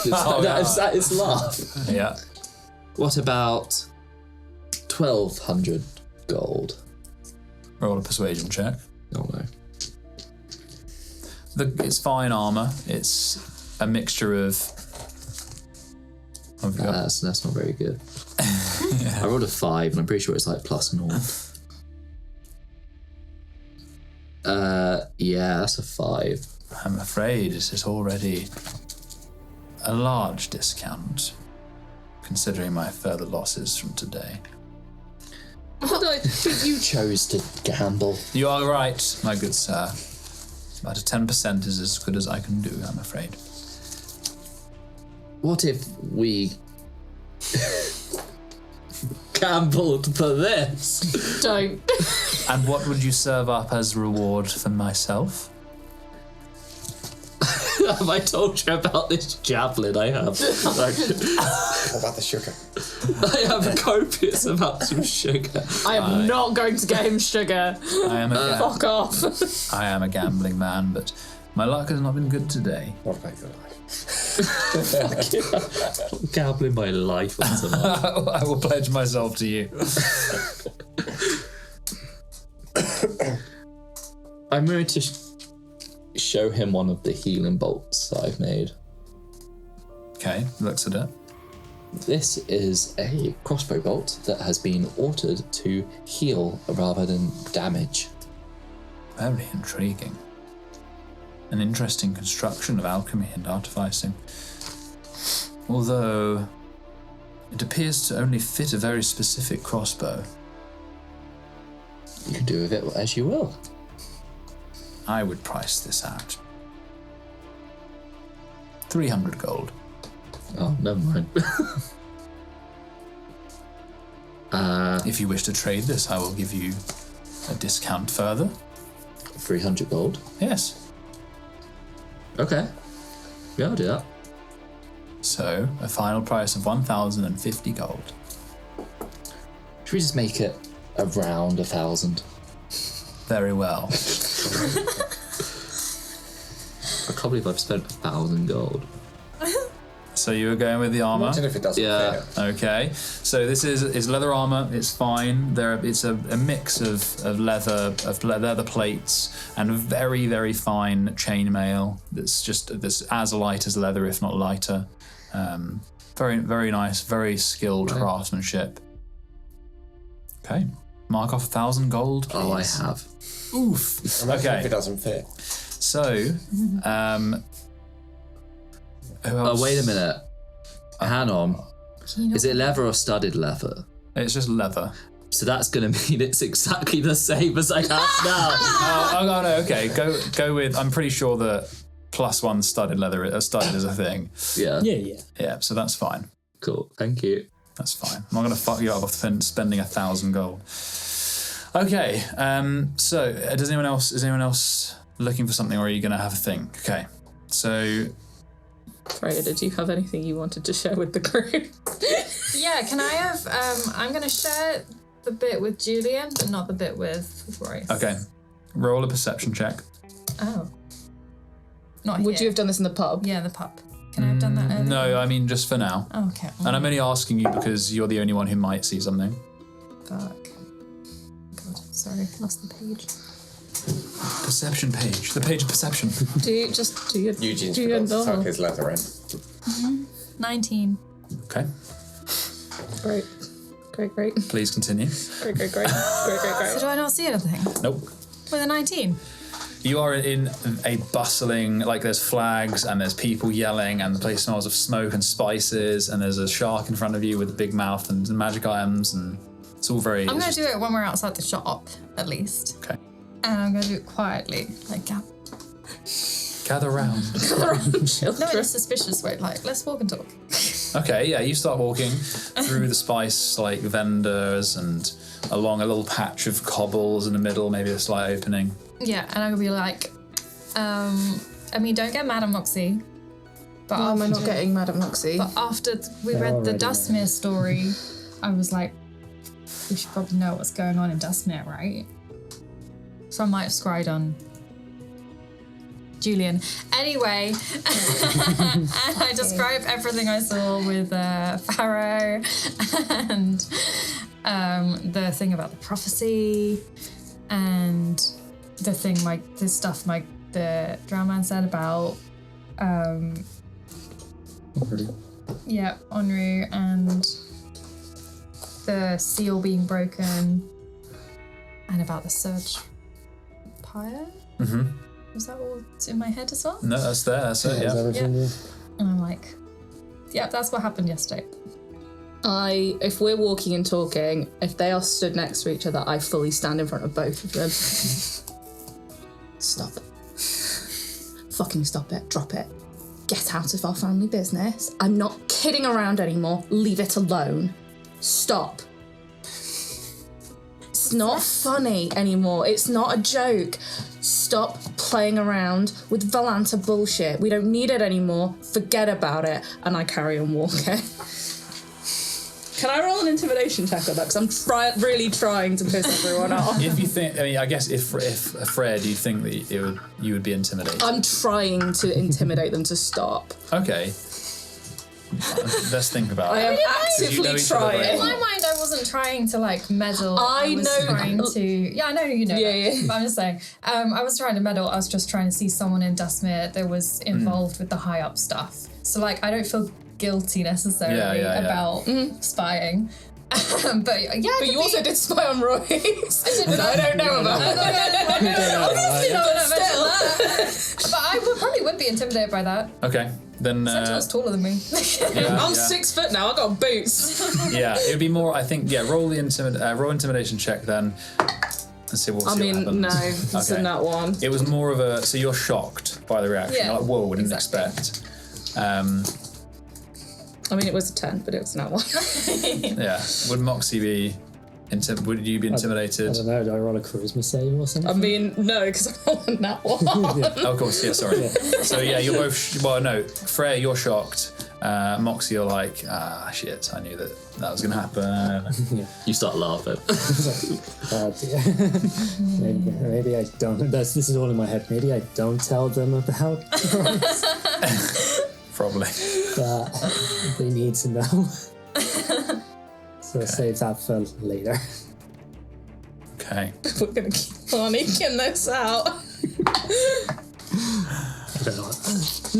S5: That is laugh.
S7: Yeah.
S5: What about 1,200 gold?
S7: Roll a persuasion check.
S5: Oh no.
S7: It's fine armor. It's a mixture of. What have you got?
S5: That's not very good. I rolled a 5, and I'm pretty sure it's like +0. Yeah, that's a 5.
S7: I'm afraid it is already a large discount, considering my further losses from today.
S5: But you chose to gamble.
S7: You are right, my good sir. About a 10% is as good as I can do, I'm afraid.
S5: What if we gambled for this?
S8: Don't.
S7: And what would you serve up as reward for myself?
S5: Have I told you about this javelin I have?
S3: What about the sugar?
S5: I have copious amounts of sugar.
S8: I am not going to get him sugar.
S7: I am a
S8: Fuck off.
S7: I am a gambling man, but my luck has not been good today.
S3: What about your life?
S5: I'm gambling my life on tonight.
S7: I will pledge myself to you.
S5: I'm going to show him one of the healing bolts that I've made.
S7: Okay, looks at it.
S5: This is a crossbow bolt that has been altered to heal rather than damage.
S7: Very intriguing. An interesting construction of alchemy and artificing. Although it appears to only fit a very specific crossbow.
S5: You can do with it as you will.
S7: I would price this out. 300 gold.
S5: Oh, never mind.
S7: If you wish to trade this, I will give you a discount further.
S5: 300 gold.
S7: Yes.
S5: Okay. Yeah, I'll do that.
S7: So, a final price of 1,050 gold.
S5: Should we just make it around 1,000?
S7: Very well.
S5: I can't believe I've spent 1,000 gold.
S7: So you were going with the armor?
S3: Imagine if it doesn't
S5: Yeah.
S3: fit.
S7: Okay, so this is leather armor. It's fine. It's a mix of leather plates and very, very fine chainmail. That's as light as leather, if not lighter. Very, very nice. Very skilled craftsmanship. Okay, mark off 1,000 gold, please.
S5: Oh, I have.
S7: Oof.
S3: Imagine
S7: Okay.
S3: if it doesn't fit.
S7: So, Who else?
S5: Oh, wait a minute. Hang on. Is it leather or studded leather?
S7: It's just leather.
S5: So that's going to mean it's exactly the same as I have now.
S7: Oh, no, okay. Go with. I'm pretty sure that +1 studded leather. Studded is a thing.
S5: Yeah.
S7: Yeah. So that's fine.
S5: Cool. Thank you.
S7: That's fine. I'm not going to fuck you up off spending 1,000 gold. Okay. So is anyone else looking for something, or are you going to have a thing? Okay. So.
S8: Freya, did you have anything you wanted to share with the group?
S2: Yeah, can I have, I'm going to share the bit with Julian, but not the bit with Royce.
S7: Okay. Roll a perception check.
S2: Oh. Not
S8: Would
S2: here.
S8: you have done this in the pub?
S2: Yeah, the pub. Can I have done that earlier?
S7: No, I mean just for now.
S2: Oh, okay.
S7: And I'm only asking you because you're the only one who might see something.
S2: Fuck. God, sorry, lost the page.
S7: Perception page. The page of perception.
S8: Do your
S3: Eugene's
S8: do your
S3: forgot to tuck
S8: doll.
S3: his leather in.
S2: 19.
S7: Okay.
S8: Great.
S7: Please continue.
S8: Great.
S2: So do I not see anything?
S7: Nope.
S2: With a 19?
S7: You are in a bustling, like there's flags and there's people yelling and the place smells of smoke and spices and there's a shark in front of you with a big mouth and magic items and it's all very...
S2: I'm going to do it when we're outside the shop, at least.
S7: Okay.
S2: And I'm going to do it quietly. Like,
S7: Gather round.
S2: no, in a suspicious way. Like, let's walk and talk.
S7: Okay, yeah, you start walking through the spice, like, vendors and along a little patch of cobbles in the middle, maybe a slight opening.
S2: Yeah, and I'm going to be like, I mean, don't get mad at Moxie. But
S8: Why am I not getting mad at Moxie?
S2: But after we
S1: They're
S2: read the
S1: already
S2: Dustmere story, I was like, we should probably know what's going on in Dustmere, right? So I might have scryed on Julian. Anyway, and I describe everything I saw with Pharaoh and the thing about the prophecy and the stuff the drowned man said about Henri and the seal being broken and about the Surge Pyre.
S7: Mm-hmm.
S2: Was that all in my head as well?
S7: No, that's there, that's it,
S1: Is
S7: yeah.
S1: everything you?
S2: And I'm like, yeah, that's what happened yesterday.
S8: If we're walking and talking, if they are stood next to each other, I fully stand in front of both of them. Stop. Fucking stop it. Drop it. Get out of our family business. I'm not kidding around anymore. Leave it alone. Stop. It's not funny anymore. It's not a joke. Stop playing around with Valanta bullshit. We don't need it anymore. Forget about it. And I carry on walking. Can I roll an intimidation check on that? Because I'm really trying to piss everyone off.
S7: If you think, I mean, I guess if Fred, you think that you would be intimidated.
S8: I'm trying to intimidate them to stop.
S7: Okay. Let's think about
S8: I
S7: it.
S8: am
S7: Did you know
S8: actively
S7: each other very
S8: trying.
S2: In my mind, I wasn't trying to like meddle.
S8: I
S2: was
S8: know-
S2: trying to. Yeah, I know you know.
S8: Yeah,
S2: that,
S8: yeah.
S2: But I'm just saying. I was trying to meddle. I was just trying to see someone in Dustmere that was involved with the high up stuff. So like, I don't feel guilty necessarily
S7: Yeah.
S2: about spying. But yeah,
S8: But you also did spy on Royce. that I don't know about.
S2: But I probably would be intimidated by that.
S7: Okay, then.
S2: Sentinel's taller than me.
S7: Yeah,
S8: I'm
S7: yeah.
S8: 6 foot now. I got boots.
S7: Yeah, it would be more. I think. Yeah, roll intimidation check then, and see what.
S8: I mean,
S7: what
S8: no,
S7: happens.
S8: it's in that one.
S7: It was more of a. So you're shocked by the reaction.
S2: Yeah,
S7: You're like, whoa, I didn't
S2: exactly.
S7: expect.
S8: I mean, it was a 10, but it was not one.
S7: Yeah. Would Moxie be? Would you be
S1: I
S7: intimidated?
S1: don't know, do I roll a charisma save or something?
S8: I mean, no, because I rolled that one.
S7: Oh, of course. Yeah. Sorry. So yeah, you're both. Well, no, Freya, you're shocked. Moxie, you're like, shit. I knew that was gonna happen.
S5: You start laughing.
S1: Oh dear. maybe I don't. This is all in my head. Maybe I don't tell them about
S7: Probably.
S1: that. They need to know. So save that for later.
S7: Okay.
S8: We're going to keep on eking this out.
S1: I don't know what.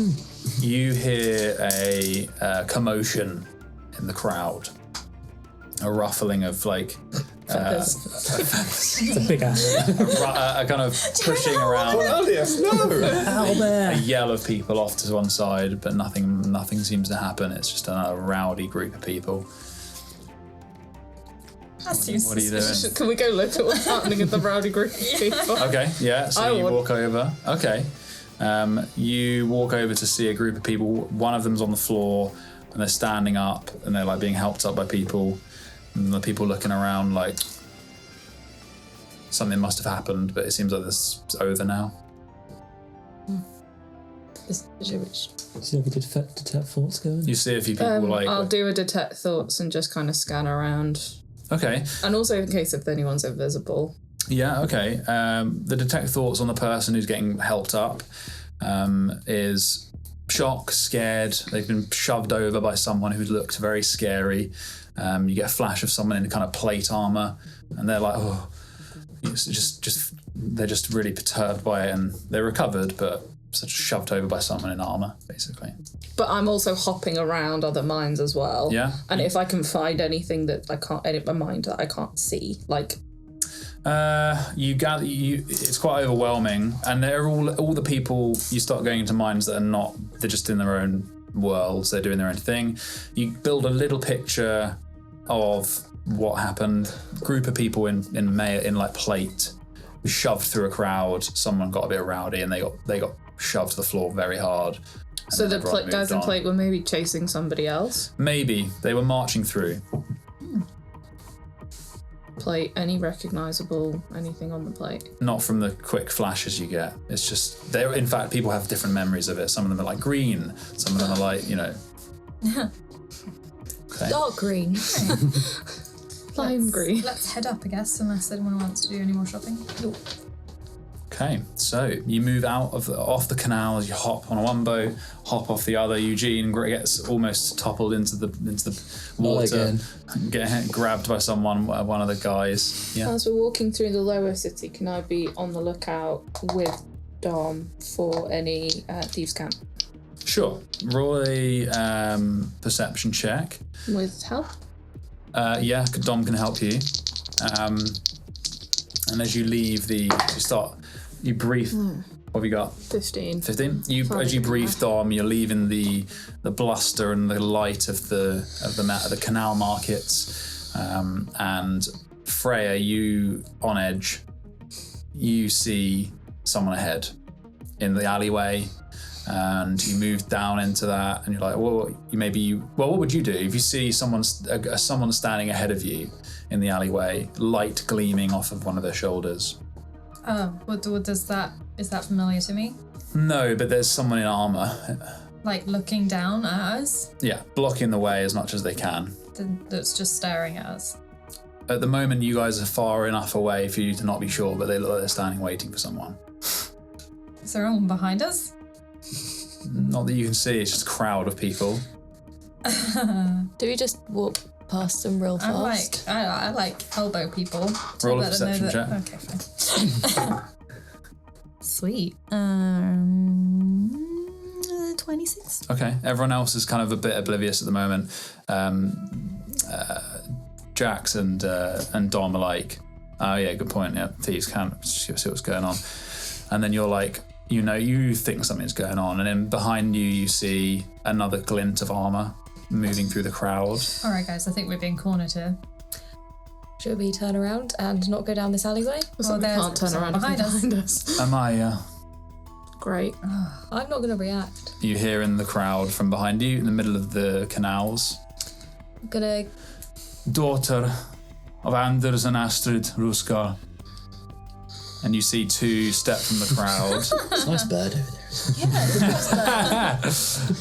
S7: You hear a commotion in the crowd, a ruffling of like
S1: It's a big ass.
S7: a kind of pushing around,
S3: Alias, no!
S1: Albert!
S7: a yell of people off to one side, but nothing nothing seems to happen. It's just a rowdy group of people.
S2: That seems
S7: What are you doing?
S8: Can we go look at what's happening at the rowdy group of people?
S7: Okay, yeah, so
S8: I
S7: you
S8: would.
S7: walk over. Okay. You walk over to see a group of people. One of them's on the floor and they're standing up and they're like being helped up by people. And the people looking around like something must have happened, but it seems like this is over now.
S1: See if we detect thoughts going.
S7: You see a few people
S8: I'll do a detect thoughts and just kind of scan around.
S7: Okay.
S8: And also in case if anyone's invisible.
S7: Yeah, okay. The detect thoughts on the person who's getting helped up is shock, scared. They've been shoved over by someone who looked very scary. You get a flash of someone in kind of plate armor, and they're like, oh, it's they're just really perturbed by it, and they're recovered, but sort of shoved over by someone in armor, basically.
S8: But I'm also hopping around other mines as well.
S7: Yeah.
S8: And if I can find anything that I can't edit my mind that I can't see, like.
S7: It's quite overwhelming, and they're all the people. You start going into mines that are not. They're just in their own worlds. They're doing their own thing. You build a little picture of what happened. Group of people in like plate, shoved through a crowd. Someone got a bit rowdy, and they got shoved to the floor very hard.
S8: So the guys in plate were maybe chasing somebody else?
S7: Maybe. They were marching through.
S8: Plate, any recognisable anything on the plate?
S7: Not from the quick flashes you get. It's just, in fact, people have different memories of it. Some of them are like green. Some of them are like, Okay.
S4: Dark green.
S8: Lime green.
S2: Let's head up, I guess, unless anyone wants to do any more shopping.
S7: Okay, so you move off the canal as you hop on one boat, hop off the other. Eugene gets almost toppled into the water, get grabbed by one of the guys. Yeah.
S8: As we're walking through the lower city, can I be on the lookout with Dom for any thieves' camp?
S7: Sure. Roll a perception check.
S8: With help?
S7: Yeah, Dom can help you. And as you leave you brief. What have you got?
S8: 15.
S7: 15. As you brief Dom, you're leaving the bluster and the light of the canal markets, and Freya, you on edge. You see someone ahead in the alleyway, and you move down into that, and you're like, well, what would you do if you see someone standing ahead of you in the alleyway, light gleaming off of one of their shoulders?
S2: Oh, what is that familiar to me?
S7: No, but there's someone in armor.
S2: Like looking down at us?
S7: Yeah, blocking the way as much as they can.
S2: That's just staring at us.
S7: At the moment, you guys are far enough away for you to not be sure, but they look like they're standing waiting for someone.
S2: Is there anyone behind us?
S7: Not that you can see, it's just a crowd of people.
S4: Do we just walk past them real fast?
S2: I like elbow people.
S7: Roll a perception check.
S2: Okay, fine. Sweet. 26.
S7: Okay, everyone else is kind of a bit oblivious at the moment. Jax and Dom are like, oh yeah, good point, yeah, thieves can't see what's going on. And then you're like, you think something's going on, and then behind you see another glint of armor moving through the crowd.
S2: All right, guys, I think we're being cornered here.
S4: Should we turn around and not go down this alleyway?
S8: Well, we can't turn around behind us.
S7: Am I?
S8: Great.
S4: I'm not going to react.
S7: You hear in the crowd from behind you, in the middle of the canals,
S4: I'm going to...
S7: Daughter of Anders and Astrid Ruskar. And you see two step from the crowd.
S5: It's a nice bird over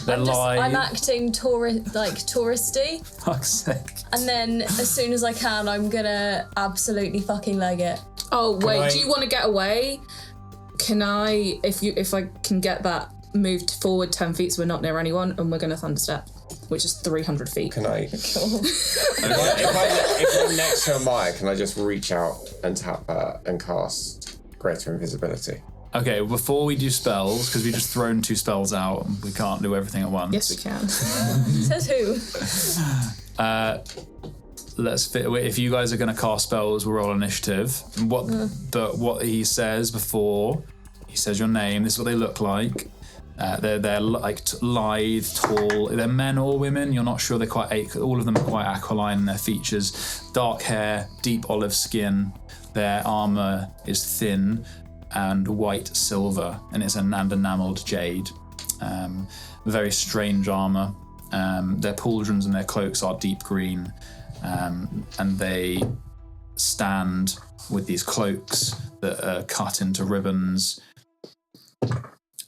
S5: there.
S7: I'm
S4: I'm acting touristy.
S7: Fuck's sake.
S4: And then as soon as I can, I'm going to absolutely fucking leg it.
S8: Oh, wait, do you want to get away? Can I, if I can get that moved forward 10 feet so we're not near anyone, and we're going to thunderstep, which is 300 feet.
S3: Can I? If I'm next to Amaya, can I just reach out and tap her and cast greater invisibility?
S7: Okay, before we do spells, because we've just thrown 2 spells out and we can't do everything at once.
S8: Yes, we can.
S4: Says who?
S7: If you guys are going to cast spells, we'll roll initiative. What he says before, he says your name, this is what they look like. They're like lithe, tall. They're men or women. You're not sure. They're quite. All of them are quite aquiline in their features. Dark hair, deep olive skin. Their armor is thin and white silver, and it's and enameled jade. Very strange armor. Their pauldrons and their cloaks are deep green, and they stand with these cloaks that are cut into ribbons.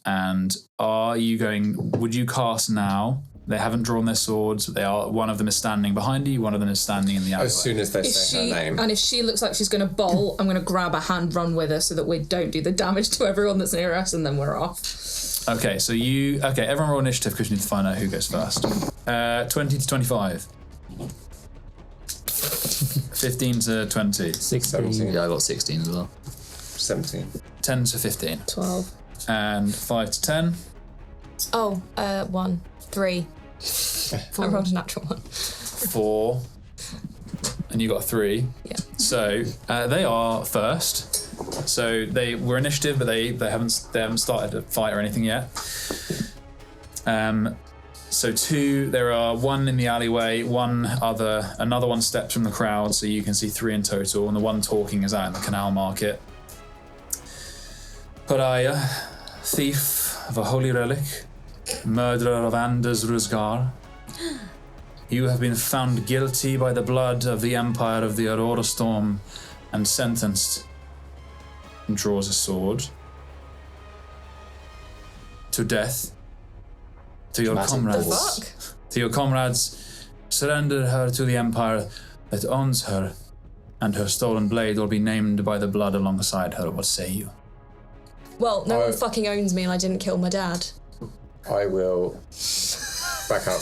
S7: And would you cast now? They haven't drawn their swords. One of them is standing behind you, one of them is standing in the alleyway.
S3: As soon as they say her name.
S8: And if she looks like she's going to bolt, I'm going to grab a hand, run with her so that we don't do the damage to everyone that's near us, and then we're off.
S7: Okay, so everyone roll initiative because you need to find out who goes first. 20 to 25. 15 to 20.
S1: 16.
S5: Yeah, I got 16 as well.
S3: 17.
S7: 10 to 15.
S8: 12.
S7: And 5 to 10.
S4: Oh, 1, 3. I rolled a natural 1.
S7: 4. And you got 3.
S4: Yeah.
S7: So they are first. So they were initiative, but they haven't started a fight or anything yet. So 2, there are 1 in the alleyway, another one steps from the crowd, so you can see 3 in total, and the one talking is out in the Canal Market. Pariah, thief of a holy relic, murderer of Anders Rusgar, you have been found guilty by the blood of the Empire of the Aurora Storm and sentenced, and draws a sword, to death. To your comrades. To your comrades, surrender her to the Empire that owns her, and her stolen blade will be named by the blood alongside her. What say you?
S4: Well, no one fucking owns me and I didn't kill my dad.
S3: I will back up,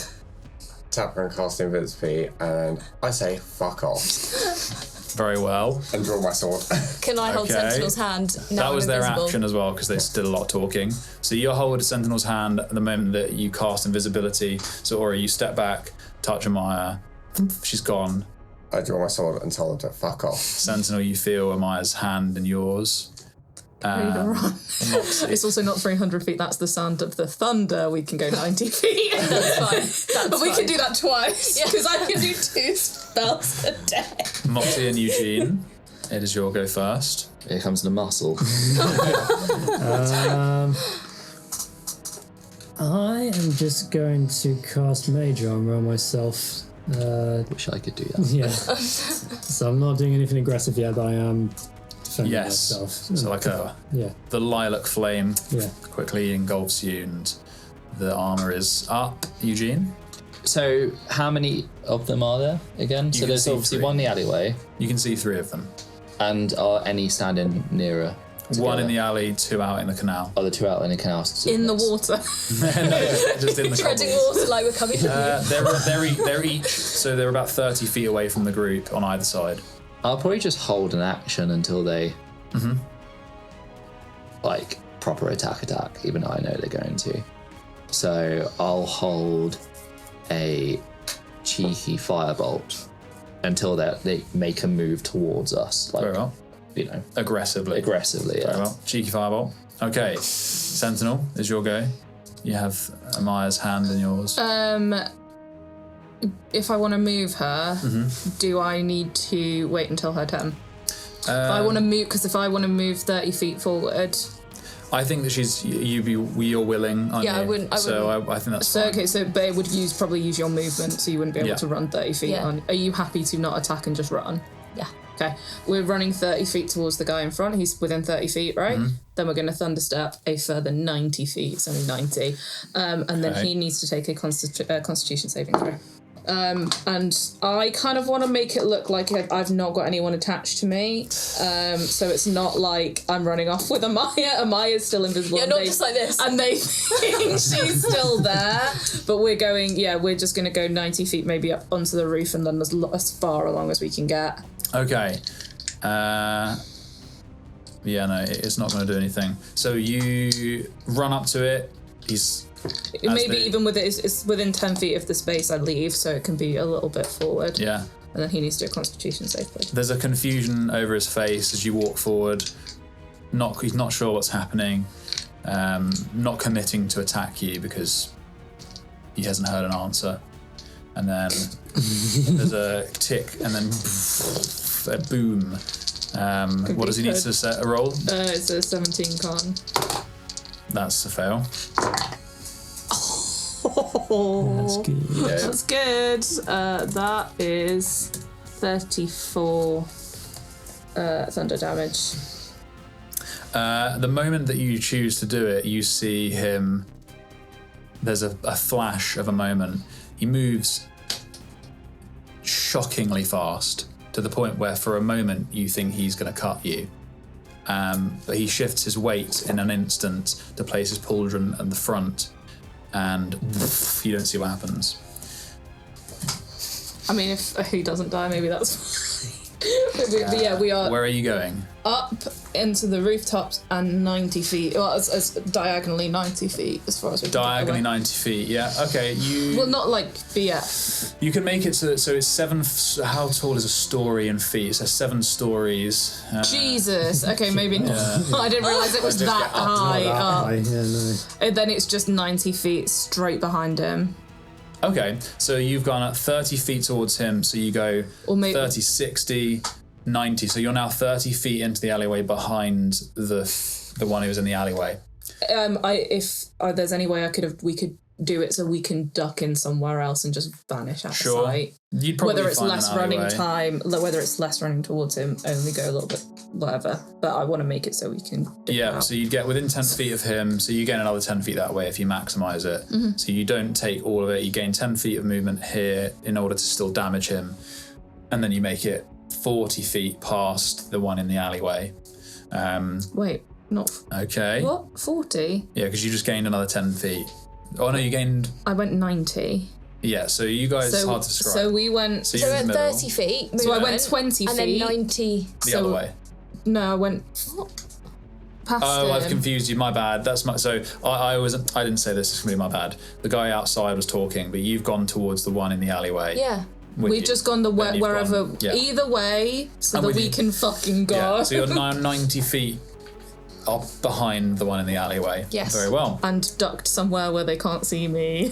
S3: tap her and cast Invisibility, and I say, fuck off.
S7: Very well.
S3: And draw my sword.
S4: Can I hold Sentinel's hand? Now
S7: that was
S4: I'm
S7: their
S4: invisible?
S7: action as well, because they did a lot of talking. So you hold Sentinel's hand at the moment that you cast Invisibility. So, Ori, you step back, touch Amaya. She's gone.
S3: I draw my sword and tell them to fuck off.
S7: Sentinel, you feel Amaya's hand in yours.
S8: It's also not 300 feet, that's the sound of the thunder. We can go 90 feet.
S4: That's fine.
S8: But we can do that twice, because I can do 2 spells a day.
S7: Moxie and Eugene, it is your go first.
S5: Here comes the muscle.
S1: I am just going to cast Mage Armor on myself.
S5: Wish I could do that.
S1: Yeah. So I'm not doing anything aggressive yet, but I am defending myself.
S7: So like the lilac flame quickly engulfs you, and the armor is up. Eugene?
S5: So how many of them are there again? So there's obviously 1 in the alleyway.
S7: You can see 3 of them.
S5: And are any standing nearer?
S7: 1 in the alley, 2 out in the canal.
S5: Oh, the 2 out in the canal.
S8: In the water.
S7: No, just in the
S4: Treading
S7: cobbles.
S4: water like we're coming from
S7: They're each, so they're about 30 feet away from the group on either side.
S5: I'll probably just hold an action until they like proper attack, even though I know they're going to. So I'll hold a cheeky firebolt until they make a move towards us. Like,
S7: Very well.
S5: You know,
S7: aggressively,
S5: yeah.
S7: Very well. Cheeky fireball. Okay, Sentinel is your go. You have Amaya's hand in yours.
S8: If I want to move her, do I need to wait until her turn? If I want to move, because if I want to move 30 feet forward,
S7: I think that you're willing. Aren't
S4: Yeah,
S7: you?
S4: I wouldn't.
S7: I think that's
S8: so
S7: fine.
S8: okay. So, but it would probably use your movement, so you wouldn't be able to run 30 feet.
S4: Yeah.
S8: Are you happy to not attack and just run?
S4: Yeah.
S8: Okay, we're running 30 feet towards the guy in front. He's within 30 feet, right? Then we're going to thunderstep a further 90 feet. It's only 90. And then he needs to take a constitution saving throw. And I kind of want to make it look like I've not got anyone attached to me. So it's not like I'm running off with Amaya. Amaya's still invisible.
S4: Yeah, not just like this.
S8: And they think she's still there. But we're just going to go 90 feet maybe up onto the roof and then as far along as we can get.
S7: Okay. It's not going to do anything. So you run up to it.
S8: Maybe even with it's within 10 feet of the space I leave, so it can be a little bit forward.
S7: Yeah.
S8: And then he needs to do a constitution save, please.
S7: There's a confusion over his face as you walk forward. He's not sure what's happening. not committing to attack you because he hasn't heard an answer. And then there's a tick, and then a boom. What does he need to set a roll?
S8: It's a 17 con.
S7: That's a fail.
S1: That's good.
S3: Yeah.
S8: That's good. That is 34 thunder damage.
S7: The moment that you choose to do it, you see him. There's a flash of a moment. He moves shockingly fast to the point where, for a moment, you think he's going to cut you. But he shifts his weight in an instant to place his pauldron at the front, and you don't see what happens.
S8: I mean, if he doesn't die, maybe that's fine. But yeah, we are
S7: Where are you going?
S8: up into the rooftops and 90 feet. Well, as diagonally 90 feet as far as we can get
S7: Diagonally
S8: away.
S7: 90 feet. Yeah. Okay. You.
S8: Well, not like, but yeah.
S7: You can make it so it's 7. How tall is a story in feet? It says 7 stories.
S8: Jesus. Okay, maybe not. I didn't realise it was
S3: Just
S8: that
S3: get up.
S8: high
S1: Not that
S8: up.
S1: high, yeah, no.
S8: And then it's just 90 feet straight behind him.
S7: Okay, so you've gone up 30 feet towards him, so you go
S8: Or maybe
S7: 30, 60, 90. So you're now 30 feet into the alleyway behind the one who was in the alleyway.
S8: if there's any way we could do it so we can duck in somewhere else and just vanish out of
S7: Sure.
S8: sight.
S7: You'd probably
S8: Whether it's
S7: find
S8: less
S7: an
S8: running
S7: alleyway.
S8: time, whether it's less running towards him, only go a little bit, whatever. But I want to make it so we can dip
S7: Yeah,
S8: out.
S7: so you get within 10 feet of him, so you gain another 10 feet that way if you maximise it.
S8: Mm-hmm.
S7: So you don't take all of it, you gain 10 feet of movement here in order to still damage him, and then you make it 40 feet past the one in the alleyway.
S8: Wait, not...
S7: Okay.
S8: What? 40?
S7: Yeah, because you just gained another 10 feet. Oh no, you gained...
S8: I went 90.
S7: Yeah, so you guys, it's hard to describe.
S8: So we went...
S7: So
S4: So
S7: you're
S4: we're
S7: in
S4: at
S7: the middle.
S4: 30 feet.
S8: So I went
S4: movement,
S8: 20
S4: and
S8: feet.
S4: then 90.
S7: The other way.
S8: No, I went... Past
S7: Oh,
S8: him.
S7: I've confused you. My bad. That's my. So I didn't say this. It's gonna be my bad. The guy outside was talking, but you've gone towards the one in the alleyway.
S4: Yeah.
S7: with
S8: We've
S7: you.
S8: just gone
S7: Then you've
S8: wherever,
S7: gone- yeah.
S8: either way, so
S7: I'm
S8: that
S7: with
S8: we
S7: you.
S8: can fucking go.
S7: Yeah. So you're now 90 feet up behind the one in the alleyway.
S4: Yes.
S7: Very well.
S8: And ducked somewhere where they can't see me.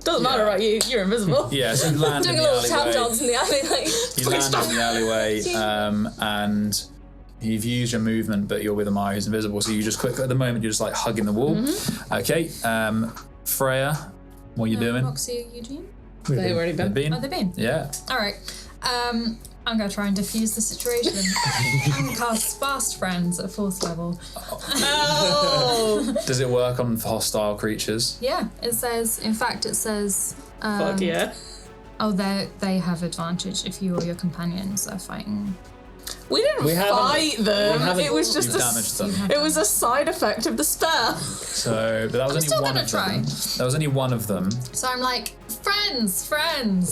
S8: Doesn't matter about you, you're invisible.
S7: Yeah. So you land in
S4: Doing a
S7: the
S4: little tap
S7: alleyway.
S4: dance in the alley, like.
S7: You land in the alleyway, and you've used your movement, but you're with Amaya who's invisible. So you just quick at the moment. You're just like hugging the wall.
S8: Mm-hmm.
S7: Okay. Freya, what are you doing?
S2: Roxy, Eugene?
S8: They've already been.
S7: Been?
S2: Oh, they've been.
S7: Yeah.
S2: All right. I'm going to try and diffuse the situation. I'm going to cast Fast Friends at 4th level.
S8: Oh!
S7: Does it work on hostile creatures?
S2: Yeah, it says, in fact, it says...
S8: Fuck yeah.
S2: Oh, they have advantage if you or your companions are fighting.
S8: We didn't fight them. It was just
S7: You've damaged them.
S8: It was a side effect of the spell.
S7: So, but that was only
S2: still
S7: one
S2: gonna
S7: of
S2: try.
S7: them. That was only one of them.
S2: So I'm like, friends.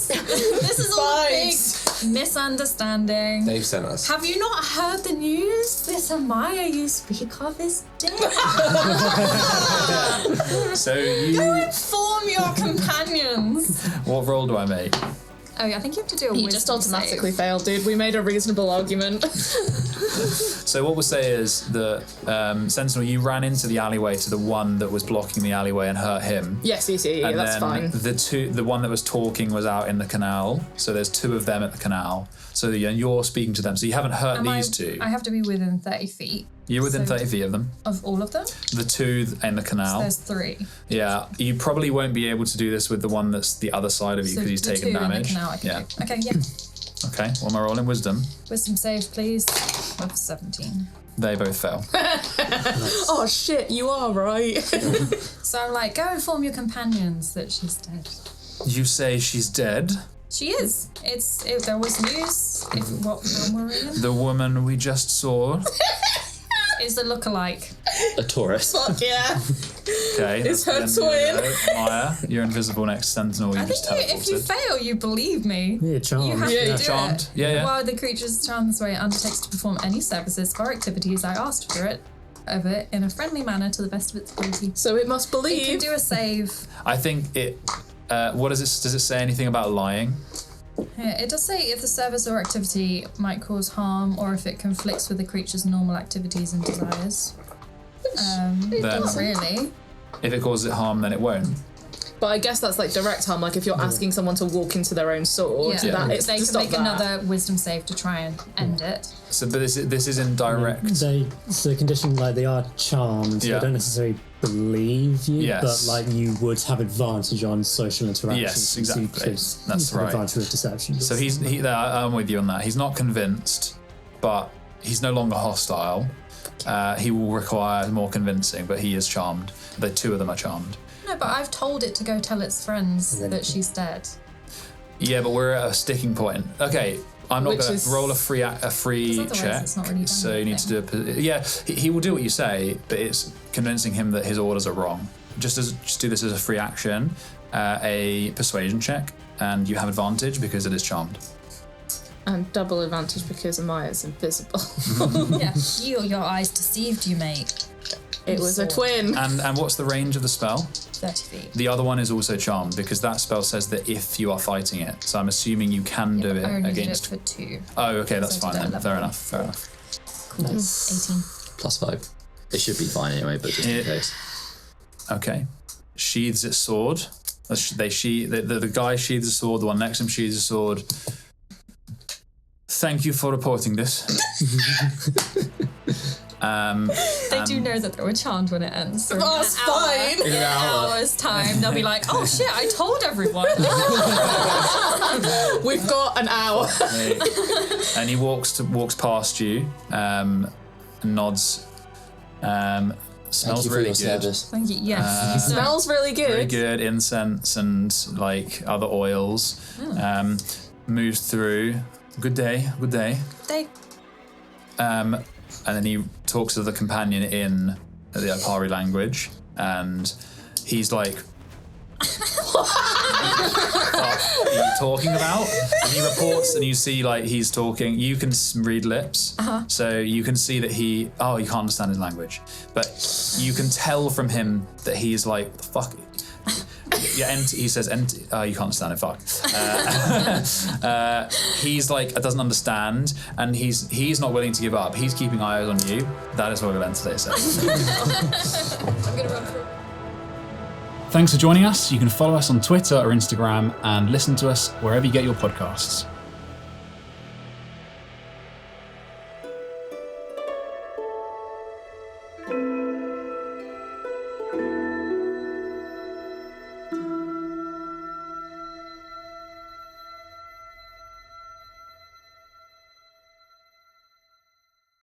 S2: This is all a big misunderstanding.
S3: They've sent us.
S2: Have you not heard the news? This Amaya you speak of is dead.
S7: So
S2: Go
S7: you,
S2: inform your companions.
S7: what roll do I make?
S2: Oh, yeah, I think you have to do a
S8: You
S2: wisdom
S8: just automatically
S2: save.
S8: failed, dude. We made a reasonable argument.
S7: So what we'll say is that Sentinel, you ran into the alleyway to the one that was blocking the alleyway and hurt him.
S8: yes,
S7: And
S8: that's
S7: then
S8: fine.
S7: the one that was talking was out in the canal. So there's 2 of them at the canal. So you're speaking to them. So you haven't hurt these 2.
S2: I have to be within 30 feet
S7: You're within
S2: so-
S7: 30 feet of them.
S2: of all of them.
S7: The 2 in the
S2: So
S7: canal.
S2: there's 3.
S7: Yeah, you probably won't be able to do this with the one that's the other side of you
S2: So
S7: because he's
S2: the
S7: taken
S2: 2 in the
S7: damage.
S2: canal I can
S7: Yeah.
S2: do. Okay, yeah.
S7: Okay. What am I rolling? Wisdom.
S2: Wisdom save, please. With 17.
S7: They both fell.
S8: Oh shit, you are right.
S2: So I'm like, go inform your companions that she's dead.
S7: You say she's dead?
S2: She is. There was news. What film we're in
S7: The woman we just saw.
S2: is a lookalike.
S5: A Taurus.
S8: Fuck yeah.
S7: Okay.
S8: It's
S7: that's
S8: her
S7: the end of
S8: twin.
S7: it. Maya, you're invisible next to Sentinel. You
S2: I
S7: just
S2: think if you
S7: teleported.
S2: fail, you believe me.
S1: Yeah, charmed.
S2: You have
S8: Yeah,
S2: to
S8: yeah.
S2: do
S7: Charmed.
S2: it.
S7: Yeah, yeah.
S2: While the creature's charmed this way, it undertakes to perform any services or activities I asked for it of it in a friendly manner to the best of its ability.
S8: So it must
S2: It can
S8: believe.
S2: do a save.
S7: I think it. What does it? Does it say anything about lying?
S2: Yeah, it does say if the service or activity might cause harm or if it conflicts with the creature's normal activities and desires. Not really.
S7: If it causes it harm, then it won't.
S8: But I guess that's like direct harm. Like if you're asking someone to walk into their own sword, that it's
S2: They
S8: to
S2: can
S8: stop
S2: make
S8: that.
S2: another wisdom save to try and end it.
S7: So, but this is indirect.
S1: It's a condition like they are charmed.
S7: Yeah.
S1: They don't necessarily believe you,
S7: Yes.
S1: but like you would have advantage on social interactions.
S7: Yes,
S1: so you
S7: exactly.
S1: could
S7: That's
S1: have
S7: right.
S1: advantage with deception.
S7: So I'm with you on that. He's not convinced, but he's no longer hostile. He will require more convincing, but he is charmed. The two of them are charmed.
S2: No, but I've told it to go tell its friends that she's dead.
S7: Yeah, but we're at a sticking point. Okay, I'm not going to roll a free
S2: 'Cause otherwise
S7: check.
S2: it's not really done
S7: So you need to do he will do what you say, but it's convincing him that his orders are wrong. Just do this as a free action, a persuasion check, and you have advantage because it is charmed.
S8: And double advantage because Amaya's invisible.
S2: Yeah, your eyes deceived you, mate.
S8: It was a twin.
S7: And what's the range of the spell?
S2: 30 feet.
S7: The other one is also charmed because that spell says that if you are fighting it. So I'm assuming you can do it
S2: I only
S7: against.
S2: did it for 2.
S7: Oh, okay, that's
S2: So I
S7: fine
S2: did
S7: then.
S2: it
S7: Fair
S2: level
S7: enough. Fair enough.
S2: Cool. 18.
S5: +5. It should be fine anyway, but just in case.
S7: Okay. Sheathes its sword. The guy sheathes a sword. The one next to him sheathes a sword. Thank you for reporting this.
S2: They do know that they were charmed when it ends. So
S8: That's fine.
S2: In an hour's time, they'll be like, "Oh shit! I told everyone."
S8: We've got an hour.
S7: And he walks past you, nods. Smells
S5: Thank you for
S7: really
S5: your
S7: good.
S5: service.
S2: Thank you. Yes.
S8: Smells really good.
S7: Very good incense and like other oils. Moves through. Good day. Good day.
S2: They
S7: And then he talks to the companion in the Apari language, and he's like, "What are you talking about?" And he reports, and you see like he's talking. You can read lips, so you can see that you can't understand his language, but you can tell from him that he's like, "The fuck." Yeah, he says, you can't understand it, fuck. He's like, doesn't understand, and he's not willing to give up. He's keeping eyes on you. That is what we'll end today's session.
S2: I'm gonna run through.
S7: Thanks for joining us. You can follow us on Twitter or Instagram and listen to us wherever you get your podcasts.